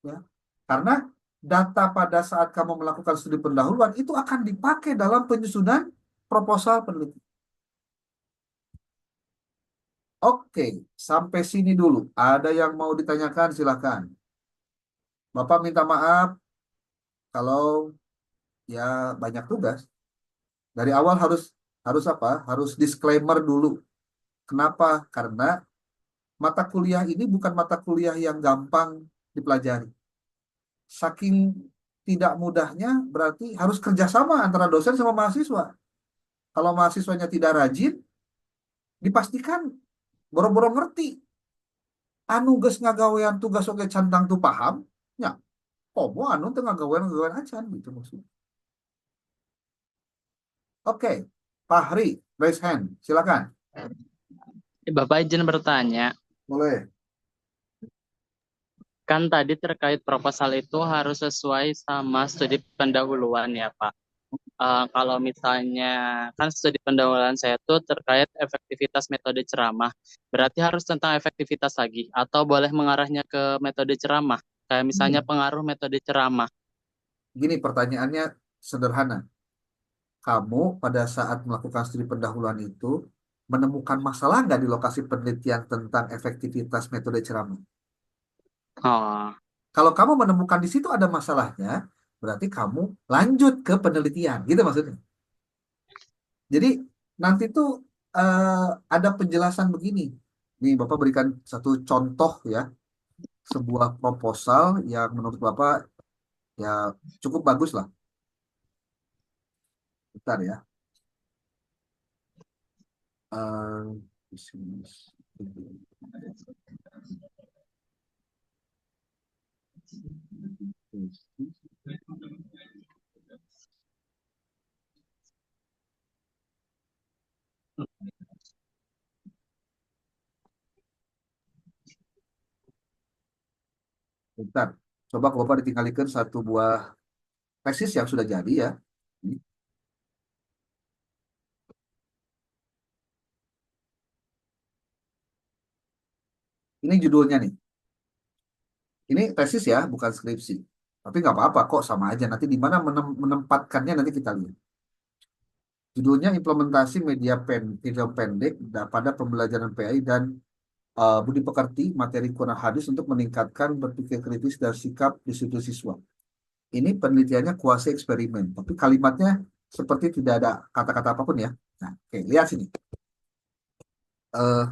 Ya. Karena data pada saat kamu melakukan studi pendahuluan itu akan dipakai dalam penyusunan proposal penelitian. Oke, sampai sini dulu. Ada yang mau ditanyakan, silakan. Bapak minta maaf kalau ya banyak tugas. Dari awal harus harus apa? Harus disclaimer dulu. Kenapa? Karena mata kuliah ini bukan mata kuliah yang gampang dipelajari. Saking tidak mudahnya berarti harus kerjasama antara dosen sama mahasiswa. Kalau mahasiswanya tidak rajin, dipastikan boro-boro ngerti. Anu geus ngagawean tugas oge cantang tuh paham, ya. Komo anu teu ngagawean acan gitu maksudnya. Oke, Fahri, raise hand, silakan. Bapak izin bertanya, Boleh. kan tadi terkait proposal itu harus sesuai sama studi pendahuluan ya Pak. Kalau misalnya kan studi pendahuluan saya itu terkait efektivitas metode ceramah, berarti harus tentang efektivitas lagi atau boleh mengarahnya ke metode ceramah, kayak misalnya pengaruh metode ceramah. Gini pertanyaannya sederhana. Kamu pada saat melakukan studi pendahuluan itu menemukan masalah nggak di lokasi penelitian tentang efektivitas metode ceramah? Oh, Kalau kamu menemukan di situ ada masalahnya, berarti kamu lanjut ke penelitian, gitu maksudnya. Jadi nanti tuh eh, ada penjelasan begini. Nih Bapak berikan satu contoh ya, sebuah proposal yang menurut Bapak ya cukup bagus lah. Bentar ya. Eh, di sini. Bentar. Coba Bapak ditinggalkan satu buah tesis yang sudah jadi ya. Ini judulnya nih. Ini tesis ya, bukan skripsi. Tapi nggak apa-apa kok, sama aja. Nanti di mana menempatkannya nanti kita lihat. Judulnya implementasi video pendek pada pembelajaran PAI dan budi pekerti materi Quran hadis untuk meningkatkan berpikir kritis dan sikap disiplin siswa. Ini penelitiannya kuasi eksperimen, tapi kalimatnya seperti tidak ada kata-kata apapun ya. Nah, oke, lihat sini. Eh,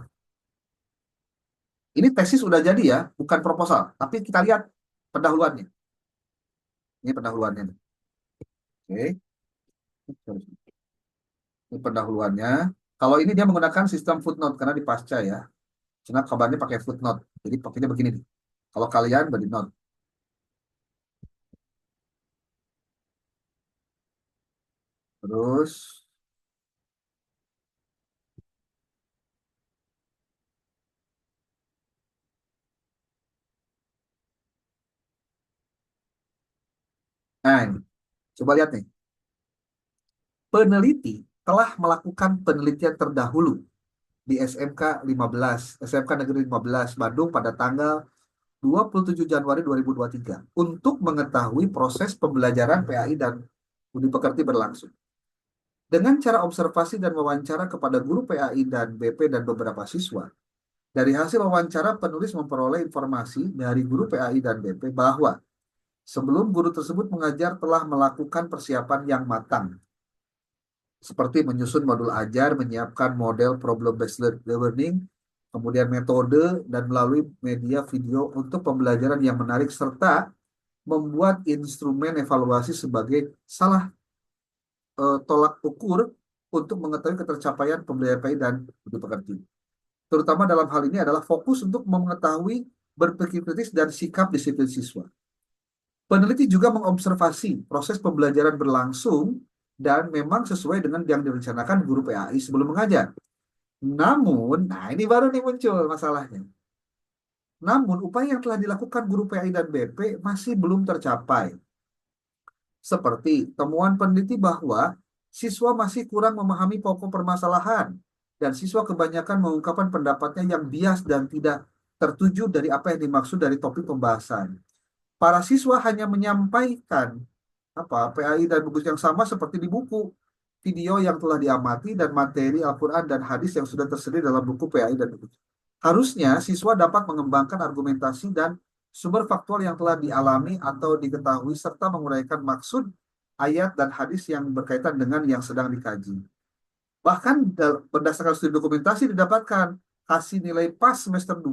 ini tesis udah jadi ya, bukan proposal, tapi kita lihat pendahuluannya. Ini pendahuluannya nih. Oke. Ini pendahuluannya. Kalau ini dia menggunakan sistem footnote karena di pasca ya. Cuma kabarnya pakai footnote. Jadi pakainya begini nih. Kalau kalian beri note. Terus, nah ini. Coba lihat nih. Peneliti telah melakukan penelitian terdahulu di SMK Negeri 15 Bandung pada tanggal 27 Januari 2023 untuk mengetahui proses pembelajaran PAI dan budi pekerti berlangsung. Dengan cara observasi dan wawancara kepada guru PAI dan BP dan beberapa siswa, dari hasil wawancara penulis memperoleh informasi dari guru PAI dan BP bahwa sebelum guru tersebut mengajar telah melakukan persiapan yang matang, seperti menyusun modul ajar, menyiapkan model problem-based learning, kemudian metode, dan melalui media video untuk pembelajaran yang menarik, serta membuat instrumen evaluasi sebagai salah tolak ukur untuk mengetahui ketercapaian pembelajaran PAI dan budi pekerti. Terutama dalam hal ini adalah fokus untuk mengetahui berpikir kritis dan sikap disiplin siswa. Peneliti juga mengobservasi proses pembelajaran berlangsung dan memang sesuai dengan yang direncanakan guru PAI sebelum mengajar. Namun, nah ini baru nih muncul masalahnya. Namun, upaya yang telah dilakukan guru PAI dan BP masih belum tercapai. Seperti temuan peneliti bahwa siswa masih kurang memahami pokok permasalahan dan siswa kebanyakan mengungkapkan pendapatnya yang bias dan tidak tertuju dari apa yang dimaksud dari topik pembahasan. Para siswa hanya menyampaikan PAI dan buku yang sama seperti di buku, video yang telah diamati dan materi Al-Quran dan hadis yang sudah tersedia dalam buku PAI dan buku. Harusnya siswa dapat mengembangkan argumentasi dan sumber faktual yang telah dialami atau diketahui serta menguraikan maksud ayat dan hadis yang berkaitan dengan yang sedang dikaji. Bahkan berdasarkan studi dokumentasi didapatkan hasil nilai pas semester 2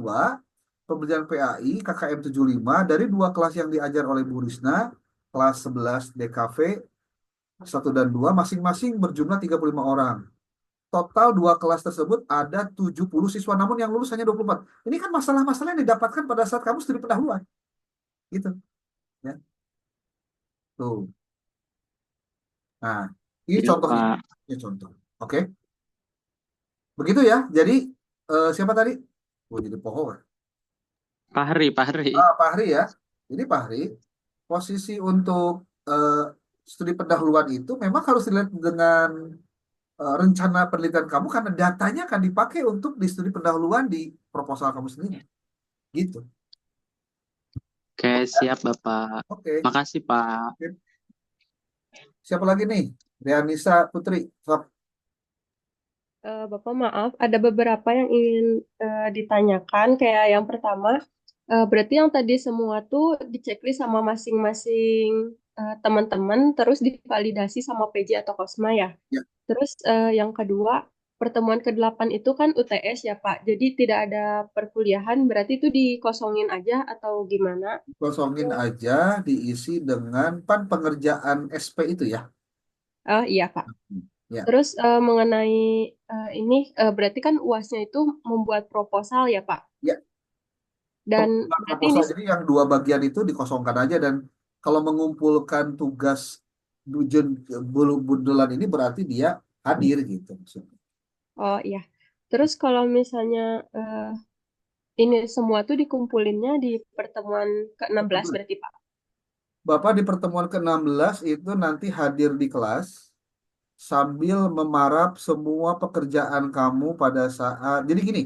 pembelajaran PAI KKM 75 dari dua kelas yang diajar oleh Bu Risna, kelas 11 DKV 1 dan 2 masing-masing berjumlah 35 orang. Total dua kelas tersebut ada 70 siswa, namun yang lulus hanya 24. Ini kan masalah-masalah yang didapatkan pada saat kamu studi pendahuluan. Gitu. Ya. Tuh. Nah, ini Iya, contohnya. Pak. Ini contoh. Oke. Begitu ya. Jadi, siapa tadi? Oh, jadi pohon. Pak Hari. Pak Hari ya. Jadi Pak Hari, posisi untuk studi pendahuluan itu memang harus dilihat dengan rencana penelitian kamu karena datanya akan dipakai untuk di studi pendahuluan di proposal kamu sendiri. Gitu. Oke, siap Bapak. Oke. Makasih, Pak. Siapa lagi nih? Rianisa Putri. Sok. Bapak maaf, ada beberapa yang ingin ditanyakan. Kayak yang pertama, berarti yang tadi semua tuh diceklis sama masing-masing teman-teman, terus divalidasi sama PJ atau Kosma ya. Ya, Terus yang kedua, pertemuan ke-8 itu kan UTS ya Pak. Jadi tidak ada perkuliahan, berarti itu dikosongin aja atau gimana? kosongin aja, diisi dengan pengerjaan SP itu ya. Oh iya Pak. Ya, Terus mengenai ini berarti kan UASnya itu membuat proposal ya Pak. ya. Dan Pembuat berarti ini proposal jadi yang dua bagian itu dikosongkan aja dan kalau mengumpulkan tugas dujen bundelan ini berarti dia hadir gitu maksudnya. oh iya. Terus kalau misalnya ini semua tuh dikumpulinnya di pertemuan ke-16 Betul. berarti Pak. Bapak di pertemuan ke-16 itu nanti hadir di kelas sambil memarap semua pekerjaan kamu pada saat. Jadi gini,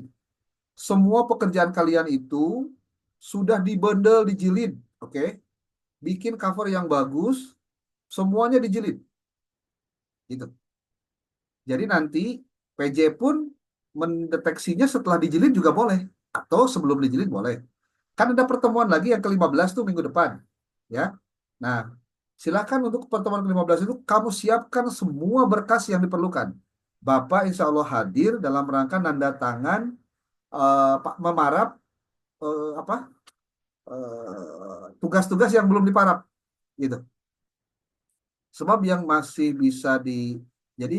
semua pekerjaan kalian itu sudah dibundel, dijilid, oke? Bikin cover yang bagus, semuanya dijilid, gitu. Jadi nanti PJ pun mendeteksinya setelah dijilid juga boleh, atau sebelum dijilid boleh. Kan ada pertemuan lagi yang ke-15 tuh minggu depan, ya. Nah, silakan untuk pertemuan ke-15 itu kamu siapkan semua berkas yang diperlukan. Bapak insya Allah hadir dalam rangka nanda tangan, memarap apa tugas-tugas yang belum diparap, gitu. Sebab yang masih bisa jadi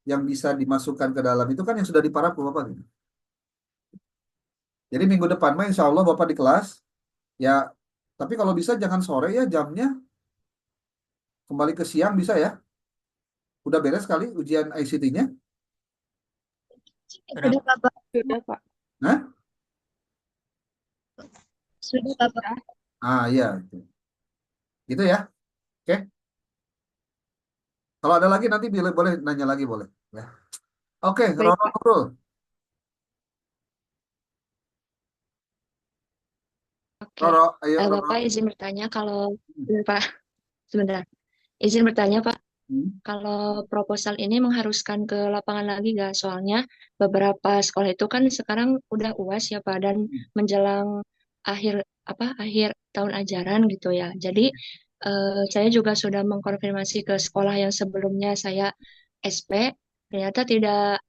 yang bisa dimasukkan ke dalam itu kan yang sudah diparap ke Bapak gitu. Jadi minggu depan mah insya Allah Bapak di kelas, ya. Tapi kalau bisa jangan sore ya jamnya, kembali ke siang bisa ya. Udah beres kali ujian ICT-nya? Sudah Bapak, Sudah Pak. Nah, sudah Bapak. Sudah. iya itu. Gitu ya. Oke. Kalau ada lagi nanti boleh boleh nanya lagi boleh. Ya. Oke, Baik Roro Pak. Nurul. Oke. Roro, ayo Roro. Bapak izin bertanya kalau Pak, sebentar. Izin bertanya Pak, Hmm. kalau proposal ini mengharuskan ke lapangan lagi nggak? Soalnya beberapa sekolah itu kan sekarang udah UAS ya Pak, dan menjelang akhir akhir tahun ajaran gitu ya. Jadi saya juga sudah mengkonfirmasi ke sekolah yang sebelumnya saya SP, ternyata tidak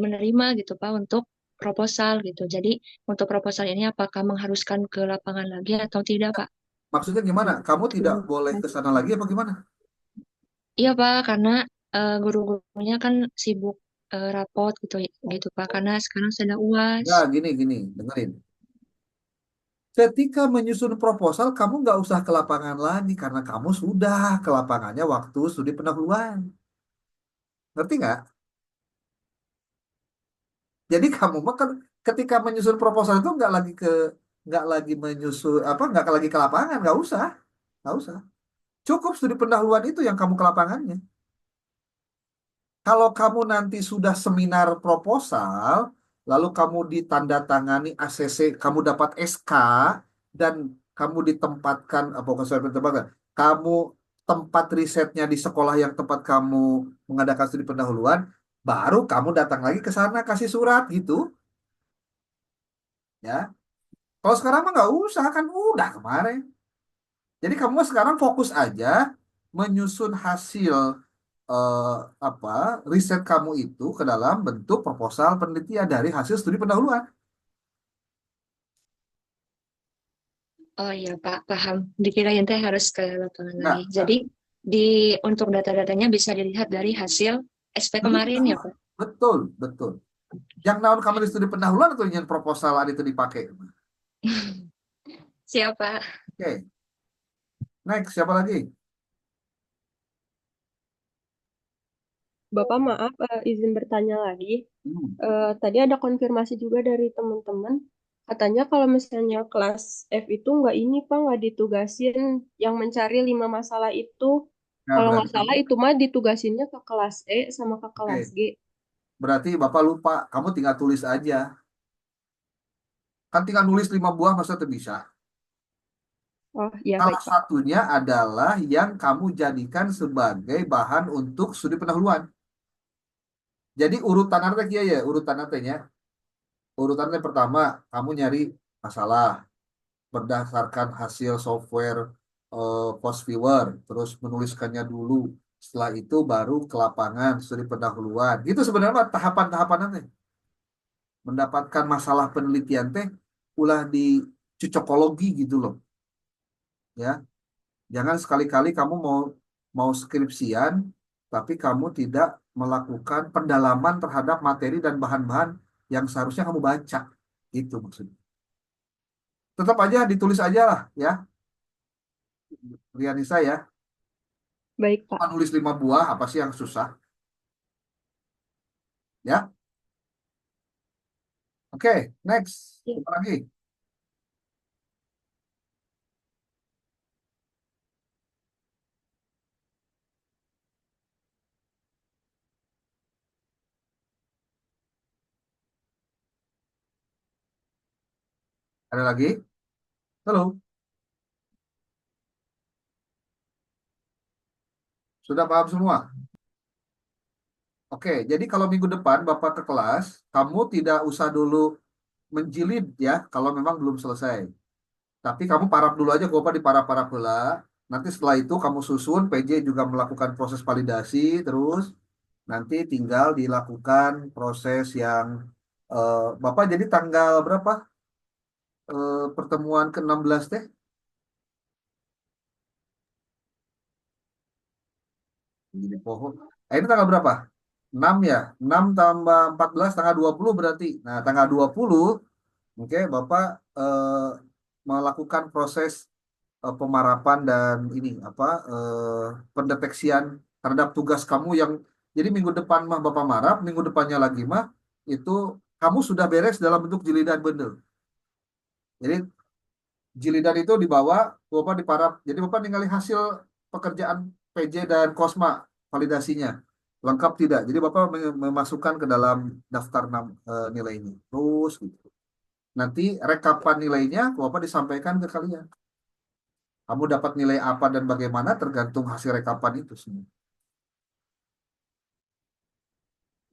menerima gitu Pak untuk proposal gitu. Jadi untuk proposal ini apakah mengharuskan ke lapangan lagi atau tidak Pak? Maksudnya gimana? Kamu tidak boleh ke sana lagi apa gimana? Iya Pak, karena guru-gurunya kan sibuk rapot gitu gitu Pak, karena sekarang sedang UAS. Ya, gini, dengerin. Ketika menyusun proposal, kamu nggak usah ke lapangan lagi karena kamu sudah ke lapangannya waktu studi pendahuluan. Ngerti nggak? Jadi kamu mah kan ketika menyusun proposal itu nggak lagi menyusun nggak lagi ke lapangan, nggak usah. Cukup studi pendahuluan itu yang kamu ke lapangannya. Kalau kamu nanti sudah seminar proposal, lalu kamu ditandatangani ACC, kamu dapat SK dan kamu ditempatkan bukan saya ditempatkan, kamu tempat risetnya di sekolah yang tempat kamu mengadakan studi pendahuluan, baru kamu datang lagi ke sana kasih surat gitu, ya. Kalau sekarang mah nggak usah kan udah kemarin. Jadi kamu sekarang fokus aja menyusun hasil eh, apa riset kamu itu ke dalam bentuk proposal penelitian dari hasil studi pendahuluan. Oh iya Pak, paham. Dikirain teh harus ke lapangan lagi. Enggak. Jadi di untuk data-datanya bisa dilihat dari hasil SP kemarin ya Pak. Betul, betul. Yang naon kamu di studi pendahuluan atau ingin proposal itu dipakai? Siapa? Oke, next siapa lagi? Bapak maaf izin bertanya lagi. Hmm. Tadi ada konfirmasi juga dari teman-teman. Katanya kalau misalnya kelas F itu nggak ini Pak, nggak ditugasin yang mencari 5 masalah itu. Nah, Kalau nggak berarti salah itu mah ditugasinnya ke kelas E sama ke kelas oke. G. Berarti Bapak lupa, kamu tinggal tulis aja. Kan tinggal nulis 5 buah masa tuh bisa. Oh iya Salah baik Pak. satunya adalah yang kamu jadikan sebagai bahan untuk studi pendahuluan. Jadi urutan artinya ya, urutan artinya. Urutannya pertama, kamu nyari masalah berdasarkan hasil software post viewer, terus menuliskannya dulu. Setelah itu baru ke lapangan, studi pendahuluan. Gitu sebenarnya tahapan-tahapan nanti. Mendapatkan masalah penelitian teh ulah di cocokologi gitu loh. Ya, jangan sekali-kali kamu mau mau skripsian tapi kamu tidak melakukan pendalaman terhadap materi dan bahan-bahan yang seharusnya kamu baca. Itu maksudnya. Tetap aja ditulis aja lah ya, Rianisa ya. Baik, Pak. Cuma nulis 5 buah, apa sih yang susah? Ya, oke, next. Ya. Apa lagi? Ada lagi? Halo, sudah paham semua? Oke, jadi kalau minggu depan Bapak ke kelas, kamu tidak usah dulu menjilid ya, kalau memang belum selesai. Tapi kamu paraf dulu aja, Bapak di paraf-paraf pula. Nanti setelah itu kamu susun, PJ juga melakukan proses validasi, terus nanti tinggal dilakukan proses yang Bapak jadi tanggal berapa pertemuan ke-16 teh? Jadi pohon. Ini tanggal berapa? 6 ya? 6 tambah 14 tanggal 20 berarti. Nah, tanggal 20 oke, Bapak melakukan proses pemarapan dan ini apa pendeteksian terhadap tugas kamu yang jadi minggu depan mah Bapak marap, minggu depannya lagi mah itu kamu sudah beres dalam bentuk jilidan bundle. Jadi jilidan itu dibawa, Bapak diparap. Jadi Bapak tinggalin hasil pekerjaan PJ dan Kosma validasinya. Lengkap tidak? Jadi Bapak memasukkan ke dalam daftar nilai ini. Terus gitu. Nanti rekapan nilainya Bapak disampaikan ke kalian. Kamu dapat nilai apa dan bagaimana tergantung hasil rekapan itu semua.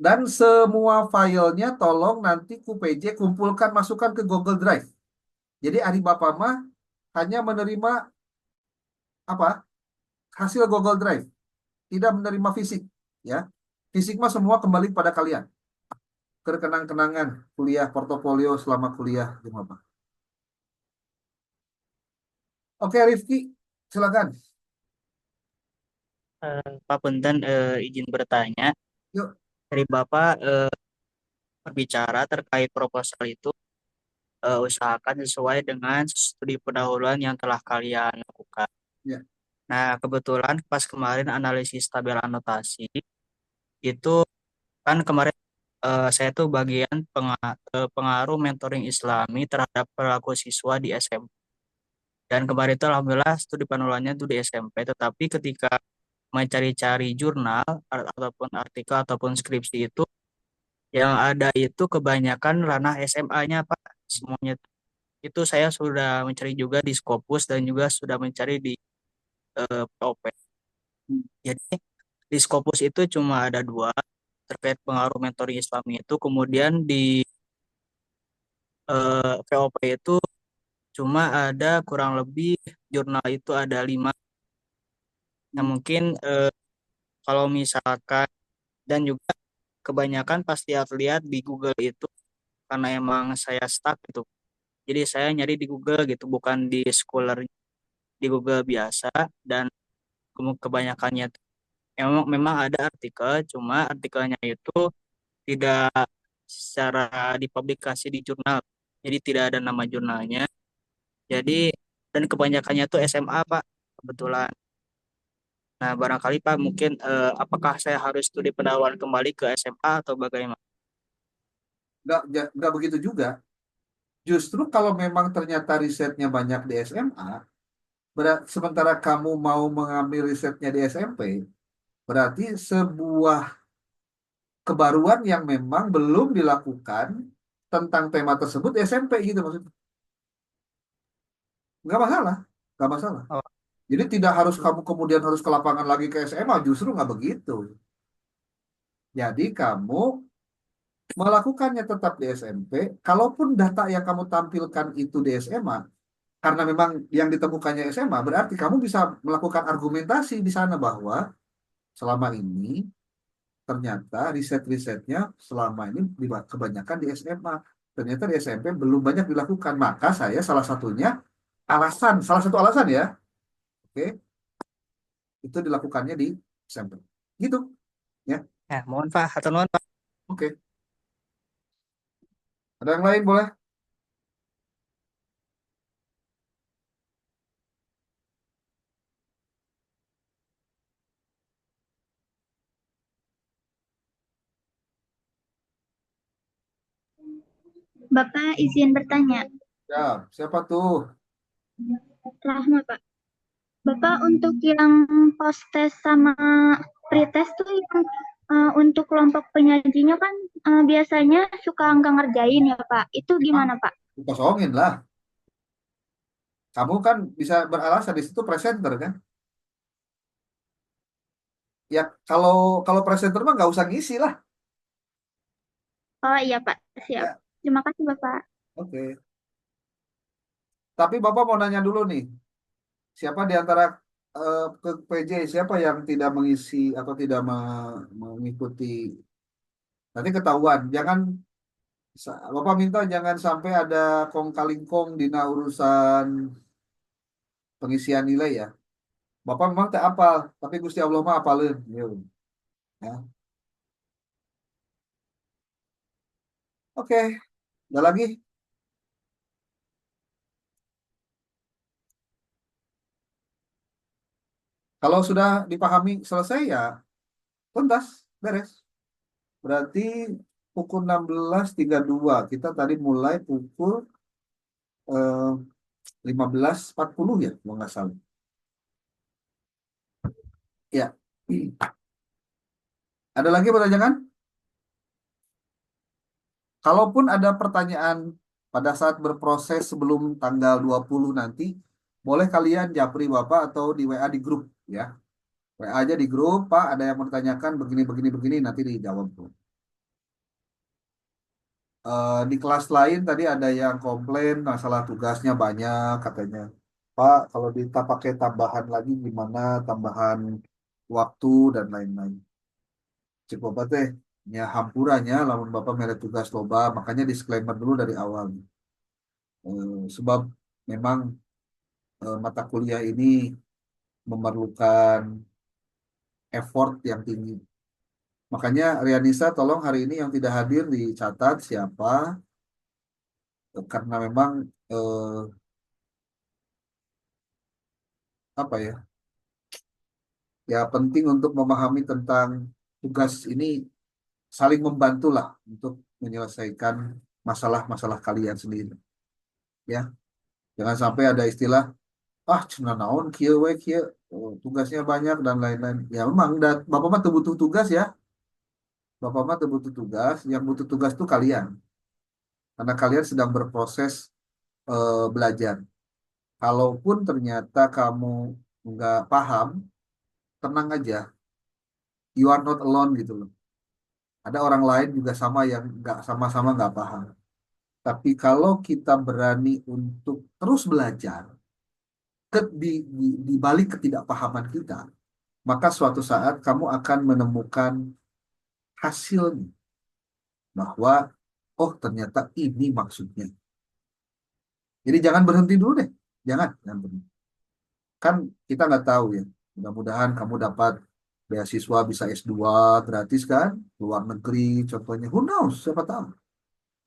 Dan semua filenya tolong nanti PJ kumpulkan masukkan ke Google Drive. Jadi Ari Bapak mah hanya menerima apa? Hasil Google Drive, tidak menerima fisik, ya. Fisik mah semua kembali pada kalian. Kenang-kenangan kuliah portofolio selama kuliah di Bapak. Oke, Rifki, silakan. Pak Punten, izin bertanya. Yuk. Dari Bapak berbicara terkait proposal itu, usahakan sesuai dengan studi pendahuluan yang telah kalian lakukan. Ya. Nah, kebetulan pas kemarin analisis tabel anotasi, itu kan kemarin saya tuh bagian pengaruh mentoring Islami terhadap perilaku siswa di SMP. Dan kemarin itu alhamdulillah studi pendahuluannya itu di SMP, tetapi ketika mencari-cari jurnal ataupun artikel ataupun skripsi itu yang ada itu kebanyakan ranah SMA-nya Pak. Semuanya itu saya sudah mencari juga di Scopus dan juga sudah mencari di POP. Jadi di Scopus itu cuma ada 2 terkait pengaruh mentoring Islami itu, kemudian di VOP itu cuma ada kurang lebih jurnal itu ada 5. Nah mungkin kalau misalkan dan juga kebanyakan pasti lihat di Google itu karena emang saya stuck gitu. Jadi saya nyari di Google gitu, bukan di Scholar, di Google biasa. Dan kebanyakannya memang ada artikel, cuma artikelnya itu tidak secara dipublikasi di jurnal. Jadi tidak ada nama jurnalnya. Jadi dan kebanyakannya tuh SMA Pak, kebetulan. Nah barangkali Pak mungkin apakah saya harus studi pendahuluan kembali ke SMA atau bagaimana? Nggak begitu juga. Justru kalau memang ternyata risetnya banyak di SMA, sementara kamu mau mengambil risetnya di SMP, berarti sebuah kebaruan yang memang belum dilakukan tentang tema tersebut di SMP gitu maksudnya. Nggak masalah, nggak masalah. Oh. Jadi tidak harus kamu kemudian harus ke lapangan lagi ke SMA, justru nggak begitu. Jadi kamu melakukannya tetap di SMP, kalaupun data yang kamu tampilkan itu di SMA, karena memang yang ditemukannya SMA, berarti kamu bisa melakukan argumentasi di sana bahwa selama ini ternyata riset-risetnya selama ini kebanyakan di SMA. Ternyata di SMP belum banyak dilakukan. Maka saya salah satunya salah satu alasan ya, oke, itu dilakukannya di SMP. Gitu ya. Ya, mohon Pak, atau nuhun Pak. Oke. Ada yang lain boleh? Bapak izin bertanya. Ya, siapa tuh? Rahma, Pak. Bapak untuk yang post test sama pretest tuh yang untuk kelompok penyajinya kan biasanya suka nggak ngerjain ya Pak. Itu gimana Pak? Kosongin lah. Kamu kan bisa beralasan di situ presenter kan? Ya kalau kalau presenter mah nggak usah ngisi lah. Oh iya Pak, siap. Ya, Terima kasih Bapak. oke. Tapi Bapak mau nanya dulu nih, siapa di antara ke PJ siapa yang tidak mengisi atau tidak mengikuti? Nanti ketahuan. Jangan Bapak minta jangan sampai ada kong kaling kong di urusan pengisian nilai ya. Bapak memang tak apal, tapi Gusti Allah mah apalin. Ya. Oke, ada lagi? Kalau sudah dipahami selesai ya tuntas, beres. Berarti pukul 16.32. Kita tadi mulai pukul eh, 15.40 ya, kalau nggak salah. Ya. Ada lagi pertanyaan? Kalaupun ada pertanyaan pada saat berproses sebelum tanggal 20 nanti, boleh kalian japri Bapak atau di WA di grup ya. WA aja di grup, Pak, ada yang mau ditanyakan begini, begini, begini, nanti dijawab. Di kelas lain tadi ada yang komplain masalah tugasnya banyak katanya. Pak, kalau kita pakai tambahan lagi gimana? Tambahan waktu dan lain-lain. Cek Bapak teh, ya hampurannya lamun Bapak mere tugas loba, makanya disclaimer dulu dari awal. Sebab memang mata kuliah ini memerlukan effort yang tinggi. Makanya Rianisa tolong hari ini yang tidak hadir dicatat siapa, karena memang eh, apa ya? Ya penting untuk memahami tentang tugas ini saling membantulah untuk menyelesaikan masalah-masalah kalian sendiri ya. Jangan sampai ada istilah cina naon kieu we kieu tugasnya banyak dan lain-lain. Ya memang Bapak mah teu butuh tugas ya. Bapak mah teu butuh tugas, yang butuh tugas itu kalian. Karena kalian sedang berproses belajar. Kalaupun ternyata kamu nggak paham, tenang aja. You are not alone gitu loh. Ada orang lain juga sama yang nggak sama-sama nggak paham. Tapi kalau kita berani untuk terus belajar di balik ketidakpahaman kita, maka suatu saat kamu akan menemukan hasilnya bahwa oh ternyata ini maksudnya. Jadi jangan berhenti dulu deh, jangan berhenti. Kan kita nggak tahu ya. Mudah-mudahan kamu dapat beasiswa bisa S2 gratis kan, luar negeri contohnya. Who knows? Siapa tahu.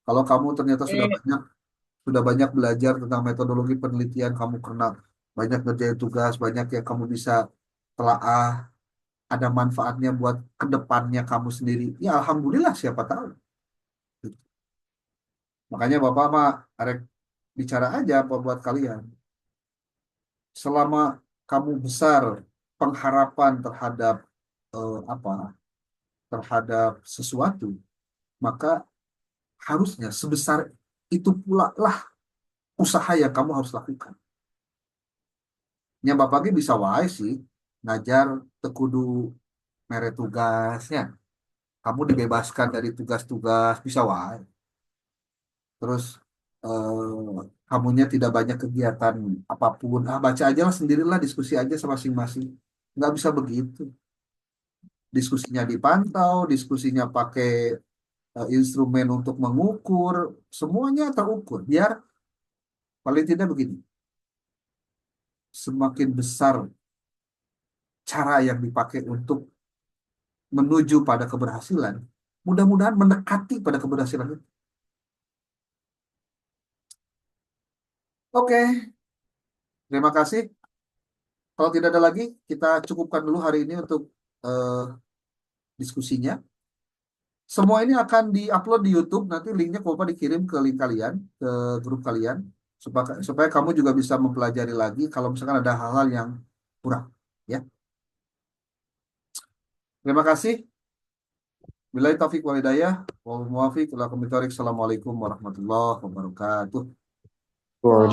Kalau kamu ternyata sudah banyak belajar tentang metodologi penelitian, kamu kena banyak ngerjain tugas, banyak yang kamu bisa telaah, ada manfaatnya buat kedepannya kamu sendiri. Ya alhamdulillah siapa tahu. Makanya Bapak mah arek bicara aja apa buat kalian. Selama kamu besar pengharapan terhadap apa terhadap sesuatu, maka harusnya sebesar itu pula lah usaha yang kamu harus lakukan. Nya Bapak ge bisa wae sih ngajar tekudu mere tugasnya. Kamu dibebaskan dari tugas-tugas bisa wae. Terus kamunya tidak banyak kegiatan apapun. Baca aja lah sendirilah, diskusi aja sama masing-masing. Nggak bisa begitu. Diskusinya dipantau, diskusinya pakai instrumen untuk mengukur, semuanya terukur. Biar paling tidak begini, semakin besar cara yang dipakai untuk menuju pada keberhasilan, mudah-mudahan mendekati pada keberhasilan itu. Oke, terima kasih. Kalau tidak ada lagi, kita cukupkan dulu hari ini untuk eh, diskusinya. Semua ini akan di-upload di YouTube. Nanti linknya Bapak dikirim ke link kalian, ke grup kalian, supaya kamu juga bisa mempelajari lagi kalau misalkan ada hal-hal yang kurang. Ya, terima kasih. Billahi taufiq wal hidayah. Wal muwafiq ila aqwamit thoriq. Assalamualaikum warahmatullahi wabarakatuh. Waalaikumsalam.